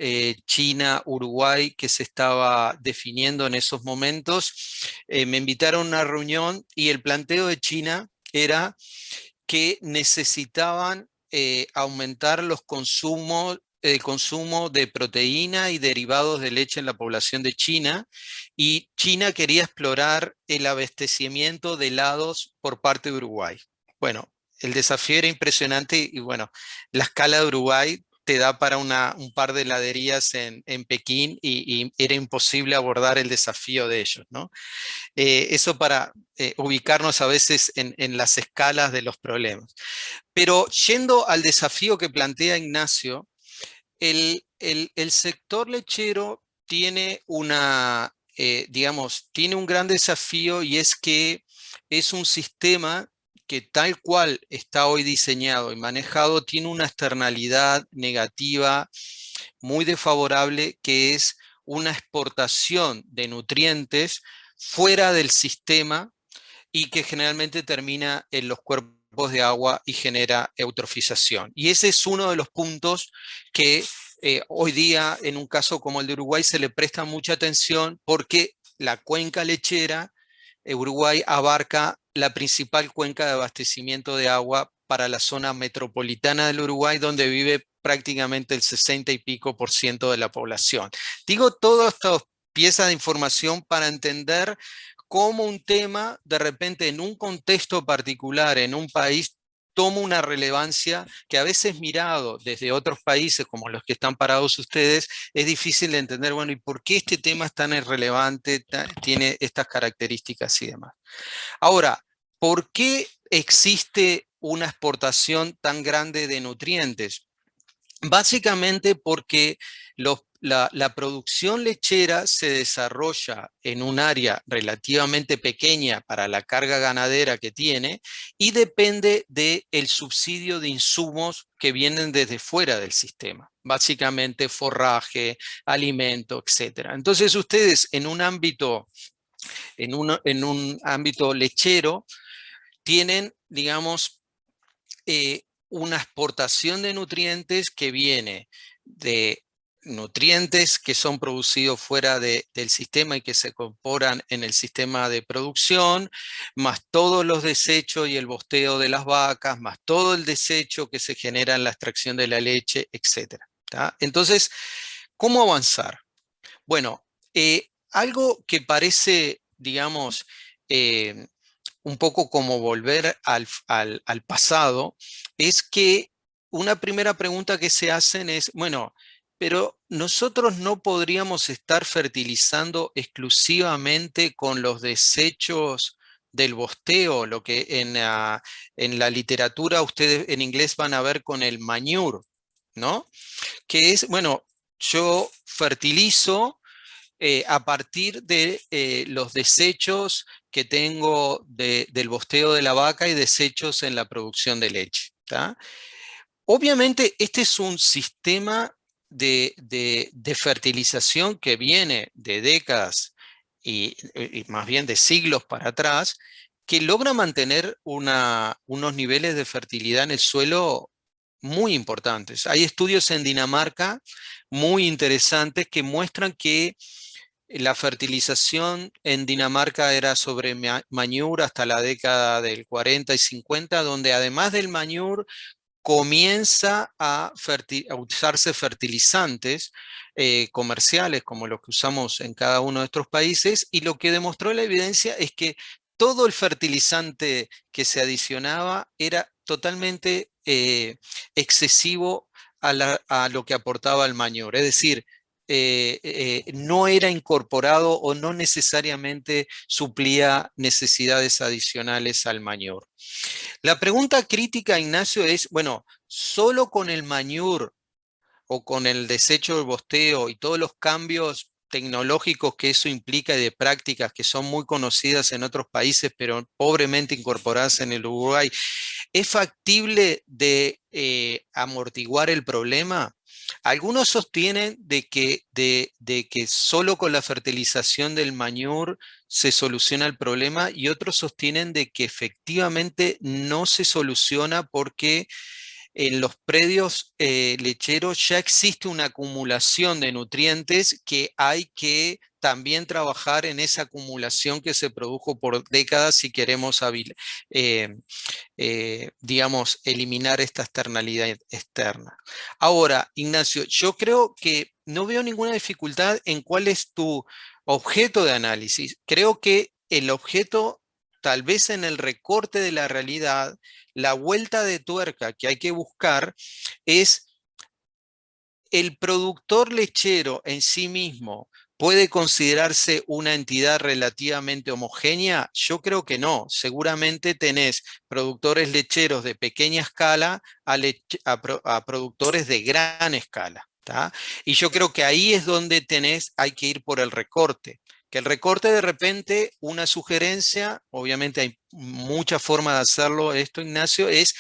China-Uruguay que se estaba definiendo en esos momentos, me invitaron a una reunión y el planteo de China era que necesitaban aumentar el consumo de proteína y derivados de leche en la población de China, y China quería explorar el abastecimiento de helados por parte de Uruguay. Bueno, el desafío era impresionante, y bueno, la escala de Uruguay te da para un par de heladerías en Pekín, y era imposible abordar el desafío de ellos, ¿no? Eso para ubicarnos a veces en las escalas de los problemas. Pero yendo al desafío que plantea Ignacio, el sector lechero tiene tiene un gran desafío, y es que es un sistema que, tal cual está hoy diseñado y manejado, tiene una externalidad negativa muy desfavorable, que es una exportación de nutrientes fuera del sistema, y que generalmente termina en los cuerpos de agua y genera eutrofización. Y ese es uno de los puntos que hoy día, en un caso como el de Uruguay, se le presta mucha atención, porque la cuenca lechera, Uruguay abarca la principal cuenca de abastecimiento de agua para la zona metropolitana del Uruguay, donde vive prácticamente el 60 y pico por ciento de la población. Digo todas estas piezas de información para entender cómo un tema, de repente, en un contexto particular, en un país, toma una relevancia que, a veces mirado desde otros países como los que están parados ustedes, es difícil de entender. Bueno, ¿y por qué este tema es tan irrelevante, tiene estas características y demás? Ahora, ¿por qué existe una exportación tan grande de nutrientes? Básicamente porque la producción lechera se desarrolla en un área relativamente pequeña para la carga ganadera que tiene, y depende del subsidio de insumos que vienen desde fuera del sistema. básicamente forraje, alimento, etc. Entonces ustedes en un ámbito lechero tienen, digamos, una exportación de nutrientes que viene de nutrientes que son producidos fuera del sistema y que se incorporan en el sistema de producción, más todos los desechos y el bosteo de las vacas, más todo el desecho que se genera en la extracción de la leche, etc. Entonces, ¿cómo avanzar? Bueno, algo que parece, digamos, un poco como volver al pasado, es que una primera pregunta que se hacen es, bueno, pero nosotros no podríamos estar fertilizando exclusivamente con los desechos del bosteo, lo que en la literatura ustedes en inglés van a ver con el manure, ¿no? Que es, bueno, yo fertilizo a partir de los desechos que tengo del bosteo de la vaca y desechos en la producción de leche. ¿Tá? Obviamente este es un sistema de fertilización que viene de décadas y más bien de siglos para atrás, que logra mantener unos niveles de fertilidad en el suelo muy importantes. Hay estudios en Dinamarca muy interesantes que muestran que la fertilización en Dinamarca era sobre manure hasta la década del 40 y 50, donde además del manure comienza a usarse fertilizantes comerciales como los que usamos en cada uno de estos países, y lo que demostró la evidencia es que todo el fertilizante que se adicionaba era totalmente excesivo a lo que aportaba el manure. Es decir, no era incorporado o no necesariamente suplía necesidades adicionales al manure. La pregunta crítica, Ignacio, es, bueno, solo con el manure o con el desecho del bosteo y todos los cambios tecnológicos que eso implica y de prácticas que son muy conocidas en otros países, pero pobremente incorporadas en el Uruguay, ¿es factible de amortiguar el problema? Algunos sostienen de que solo con la fertilización del manure se soluciona el problema, y otros sostienen de que efectivamente no se soluciona porque en los predios lecheros ya existe una acumulación de nutrientes que hay que también trabajar en esa acumulación que se produjo por décadas si queremos, digamos, eliminar esta externalidad externa. Ahora, Ignacio, yo creo que no veo ninguna dificultad en cuál es tu objeto de análisis. Creo que el objeto, tal vez en el recorte de la realidad, la vuelta de tuerca que hay que buscar es: ¿el productor lechero en sí mismo puede considerarse una entidad relativamente homogénea? Yo creo que no. Seguramente tenés productores lecheros de pequeña escala a productores de gran escala. ¿Tá? Y yo creo que ahí es donde hay que ir por el recorte. Que el recorte, de repente, una sugerencia, obviamente hay muchas formas de hacerlo esto, Ignacio, es: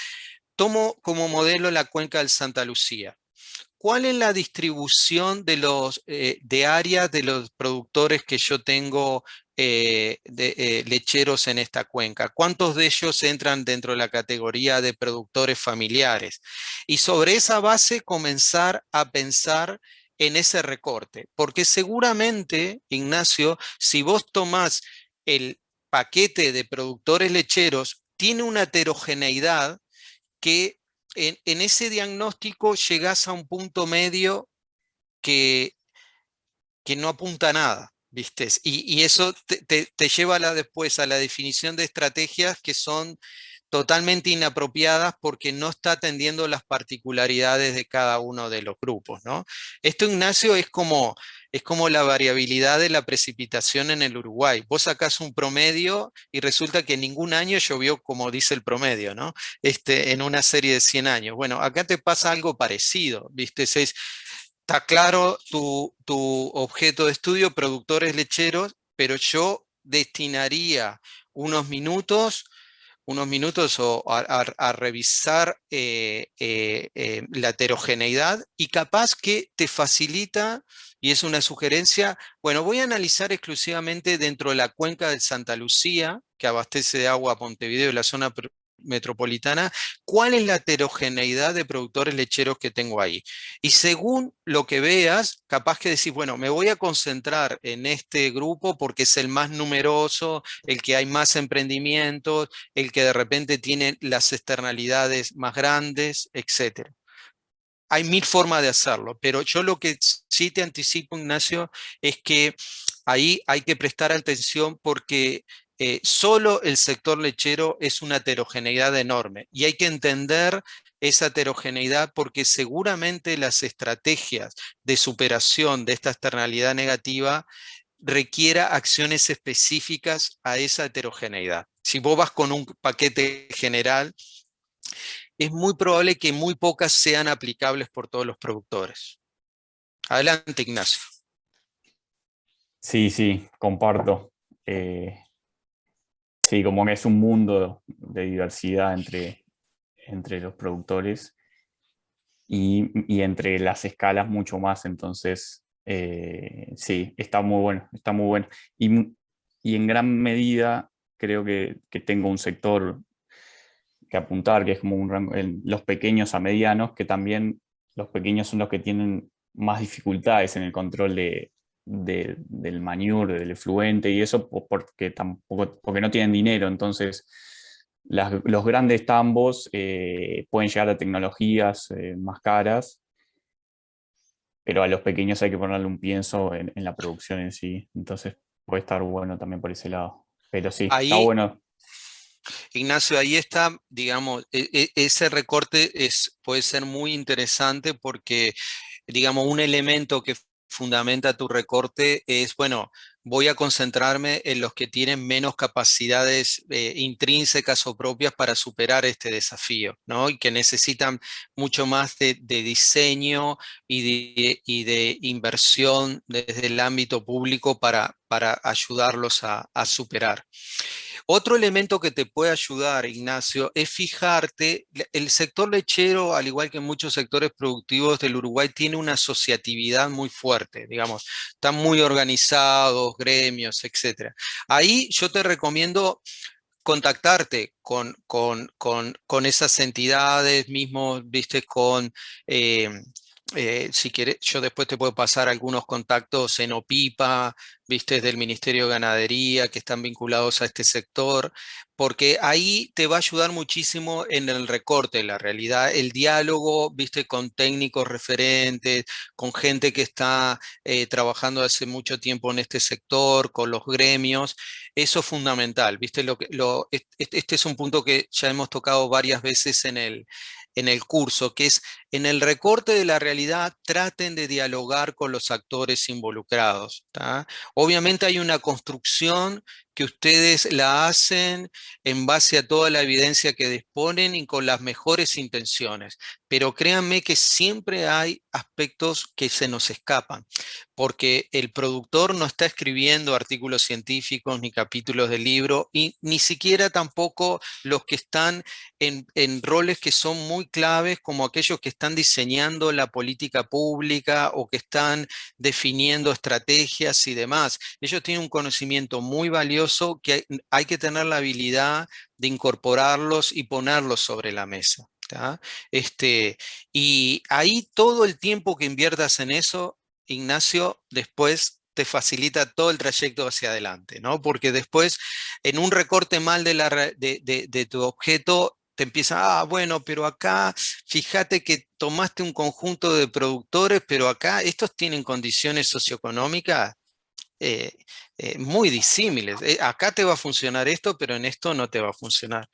tomo como modelo la cuenca del Santa Lucía. ¿Cuál es la distribución de áreas de los productores que yo tengo lecheros en esta cuenca? ¿Cuántos de ellos entran dentro de la categoría de productores familiares? Y sobre esa base comenzar a pensar en ese recorte. Porque seguramente, Ignacio, si vos tomás el paquete de productores lecheros, tiene una heterogeneidad que en ese diagnóstico llegás a un punto medio que no apunta a nada, ¿viste? Y eso te lleva después a la definición de estrategias que son totalmente inapropiadas porque no está atendiendo las particularidades de cada uno de los grupos, ¿no? Esto, Ignacio, es como la variabilidad de la precipitación en el Uruguay. Vos sacás un promedio y resulta que ningún año llovió como dice el promedio, ¿no? En una serie de 100 años. Bueno, acá te pasa algo parecido, ¿viste? Está claro tu objeto de estudio, productores lecheros, pero yo destinaría unos minutos unos minutos a revisar la heterogeneidad, y capaz que te facilita, y es una sugerencia, bueno, voy a analizar exclusivamente dentro de la cuenca de Santa Lucía, que abastece de agua a Montevideo y la zona metropolitana, cuál es la heterogeneidad de productores lecheros que tengo ahí. Y según lo que veas, capaz que decís, bueno, me voy a concentrar en este grupo porque es el más numeroso, el que hay más emprendimientos, el que de repente tiene las externalidades más grandes, etc. Hay mil formas de hacerlo, pero yo lo que sí te anticipo, Ignacio, es que ahí hay que prestar atención porque solo el sector lechero es una heterogeneidad enorme y hay que entender esa heterogeneidad porque seguramente las estrategias de superación de esta externalidad negativa requiera acciones específicas a esa heterogeneidad. Si vos vas con un paquete general, es muy probable que muy pocas sean aplicables por todos los productores. Adelante, Ignacio. Sí, sí, comparto. Sí, como que es un mundo de diversidad entre los productores y entre las escalas mucho más, entonces sí, está muy bueno, está muy bueno. Y en gran medida creo que tengo un sector que apuntar, que es como un rango, los pequeños a medianos, que también los pequeños son los que tienen más dificultades en el control del manure, del efluente y eso porque no tienen dinero. Entonces, los grandes tambos pueden llegar a tecnologías más caras, pero a los pequeños hay que ponerle un pienso en la producción en sí. Entonces, puede estar bueno también por ese lado. Pero sí, está Ahí, bueno. Ignacio, ahí está, digamos, ese recorte puede ser muy interesante porque, digamos, un elemento que fundamenta tu recorte es, bueno, voy a concentrarme en los que tienen menos capacidades intrínsecas o propias para superar este desafío, ¿no? Y que necesitan mucho más de diseño y de inversión desde el ámbito público para ayudarlos a superar. Otro elemento que te puede ayudar, Ignacio, es fijarte, el sector lechero, al igual que muchos sectores productivos del Uruguay, tiene una asociatividad muy fuerte, digamos, están muy organizados, gremios, etc. Ahí yo te recomiendo contactarte con esas entidades, mismo, viste, si quieres, yo después te puedo pasar algunos contactos en OPIPA, viste, del Ministerio de Ganadería, que están vinculados a este sector, porque ahí te va a ayudar muchísimo en el recorte, la realidad, el diálogo, viste, con técnicos referentes, con gente que está trabajando hace mucho tiempo en este sector, con los gremios. Eso es fundamental, ¿viste? Este es un punto que ya hemos tocado varias veces en el curso, que es en el recorte de la realidad traten de dialogar con los actores involucrados, ¿tá? Obviamente hay una construcción que ustedes la hacen en base a toda la evidencia que disponen y con las mejores intenciones, pero créanme que siempre hay aspectos que se nos escapan, porque el productor no está escribiendo artículos científicos ni capítulos de libro y ni siquiera tampoco los que están en roles que son muy claves, como aquellos que están diseñando la política pública o que están definiendo estrategias y demás. Ellos tienen un conocimiento muy valioso que hay que tener la habilidad de incorporarlos y ponerlos sobre la mesa, ¿tá? Y ahí todo el tiempo que inviertas en eso, Ignacio, después te facilita todo el trayecto hacia adelante, ¿no? Porque después, en un recorte mal de tu objeto, te empieza, bueno, pero acá, fíjate que tomaste un conjunto de productores, pero acá estos tienen condiciones socioeconómicas muy disímiles. Acá te va a funcionar esto, pero en esto no te va a funcionar.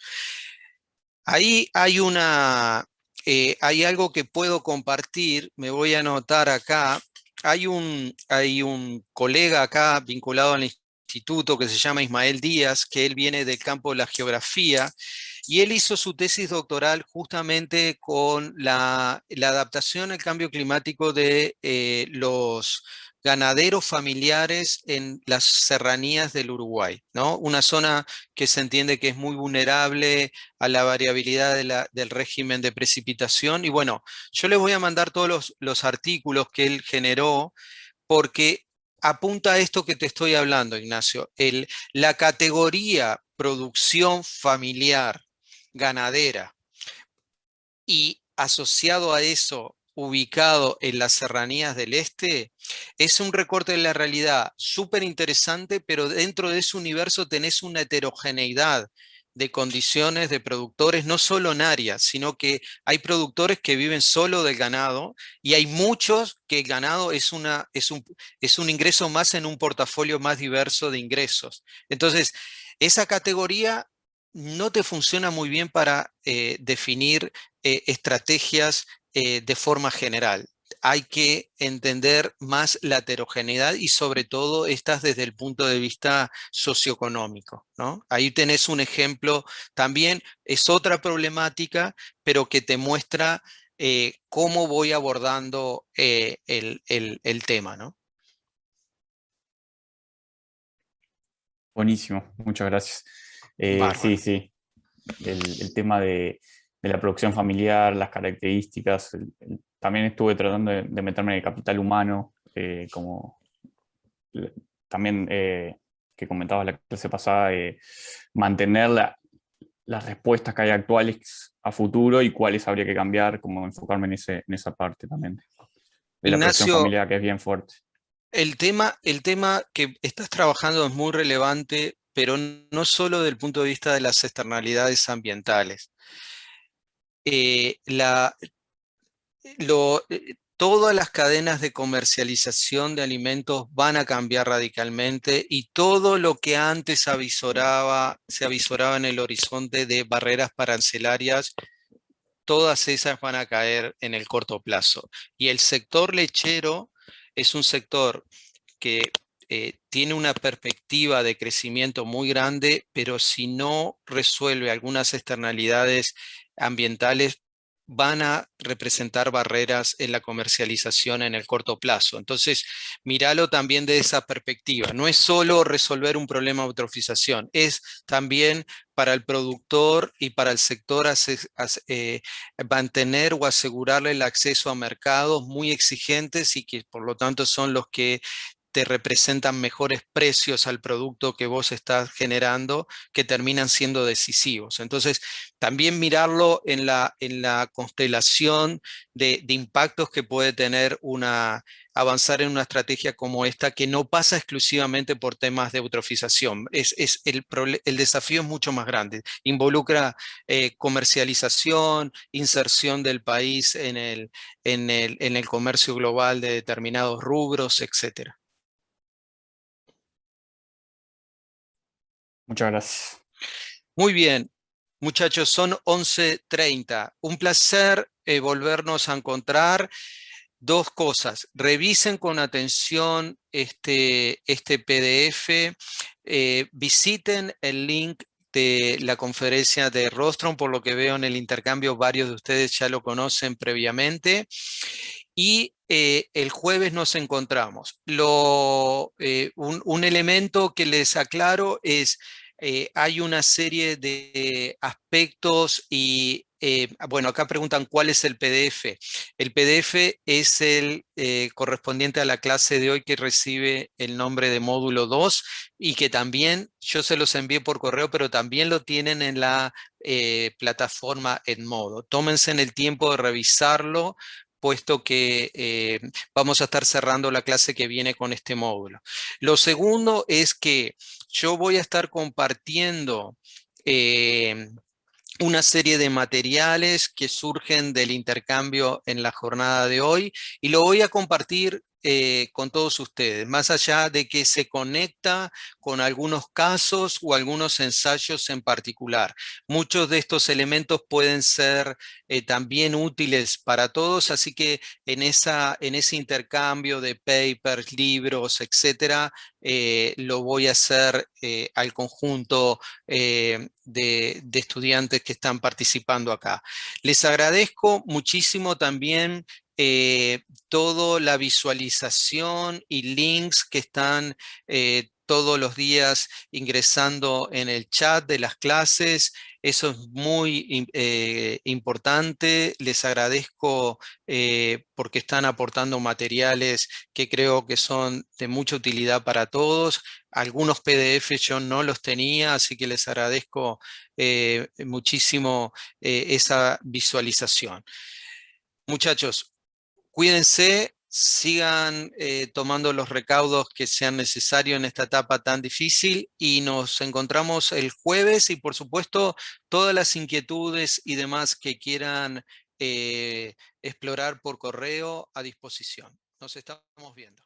Ahí hay algo que puedo compartir, me voy a anotar acá. Hay un colega acá vinculado al instituto que se llama Ismael Díaz, que él viene del campo de la geografía, y él hizo su tesis doctoral justamente con la adaptación al cambio climático de ganaderos familiares en las serranías del Uruguay, ¿no? Una zona que se entiende que es muy vulnerable a la variabilidad del régimen de precipitación. Y bueno, yo les voy a mandar todos los artículos que él generó, porque apunta a esto que te estoy hablando, Ignacio. La categoría producción familiar ganadera y asociado a eso, ubicado en las serranías del este, es un recorte de la realidad súper interesante, pero dentro de ese universo tenés una heterogeneidad de condiciones de productores, no solo en áreas, sino que hay productores que viven solo del ganado y hay muchos que el ganado es un ingreso más en un portafolio más diverso de ingresos. Entonces, esa categoría no te funciona muy bien para definir estrategias de forma general. Hay que entender más la heterogeneidad y sobre todo estas desde el punto de vista socioeconómico, ¿no? Ahí tenés un ejemplo, también es otra problemática, pero que te muestra cómo voy abordando el tema, ¿no? Buenísimo, muchas gracias. Bárbaro. Sí, el tema de la producción familiar, las características, también estuve tratando de meterme en el capital humano, como también que comentabas la clase pasada, mantener las respuestas que hay actuales a futuro y cuáles habría que cambiar, como enfocarme en esa parte también, de la producción Ignacio, familiar, que es bien fuerte. el tema que estás trabajando es muy relevante, pero no solo desde el punto de vista de las externalidades ambientales. Todas las cadenas de comercialización de alimentos van a cambiar radicalmente y todo lo que antes se avisoraba en el horizonte de barreras arancelarias, todas esas van a caer en el corto plazo. Y el sector lechero es un sector que tiene una perspectiva de crecimiento muy grande, pero si no resuelve algunas externalidades ambientales, van a representar barreras en la comercialización en el corto plazo. Entonces, míralo también de esa perspectiva. No es solo resolver un problema de eutrofización, es también para el productor y para el sector mantener o asegurarle el acceso a mercados muy exigentes y que por lo tanto son los que te representan mejores precios al producto que vos estás generando, que terminan siendo decisivos. Entonces, también mirarlo en la constelación de impactos que puede tener avanzar en una estrategia como esta, que no pasa exclusivamente por temas de eutrofización. El desafío es mucho más grande. Involucra comercialización, inserción del país en el comercio global de determinados rubros, etcétera. Muchas gracias. Muy bien, muchachos, son 11:30. Un placer volvernos a encontrar. Dos cosas, revisen con atención este PDF, visiten el link de la conferencia de Rostron, por lo que veo en el intercambio varios de ustedes ya lo conocen previamente. Y el jueves nos encontramos. Un elemento que les aclaro es, hay una serie de aspectos y, bueno, acá preguntan cuál es el PDF. El PDF es el correspondiente a la clase de hoy que recibe el nombre de módulo 2 y que también yo se los envié por correo, pero también lo tienen en la plataforma Edmodo. Tómense en el tiempo de revisarlo, puesto que vamos a estar cerrando la clase que viene con este módulo. Lo segundo es que yo voy a estar compartiendo una serie de materiales que surgen del intercambio en la jornada de hoy y lo voy a compartir con todos ustedes, más allá de que se conecta con algunos casos o algunos ensayos en particular. Muchos de estos elementos pueden ser también útiles para todos, así que en ese intercambio de papers, libros, etcétera, lo voy a hacer al conjunto de estudiantes que están participando acá. Les agradezco muchísimo también toda la visualización y links que están todos los días ingresando en el chat de las clases. Eso es muy importante. Les agradezco porque están aportando materiales que creo que son de mucha utilidad para todos. Algunos PDF yo no los tenía, así que les agradezco muchísimo esa visualización. Muchachos, cuídense, sigan tomando los recaudos que sean necesarios en esta etapa tan difícil y nos encontramos el jueves y por supuesto todas las inquietudes y demás que quieran explorar por correo a disposición. Nos estamos viendo.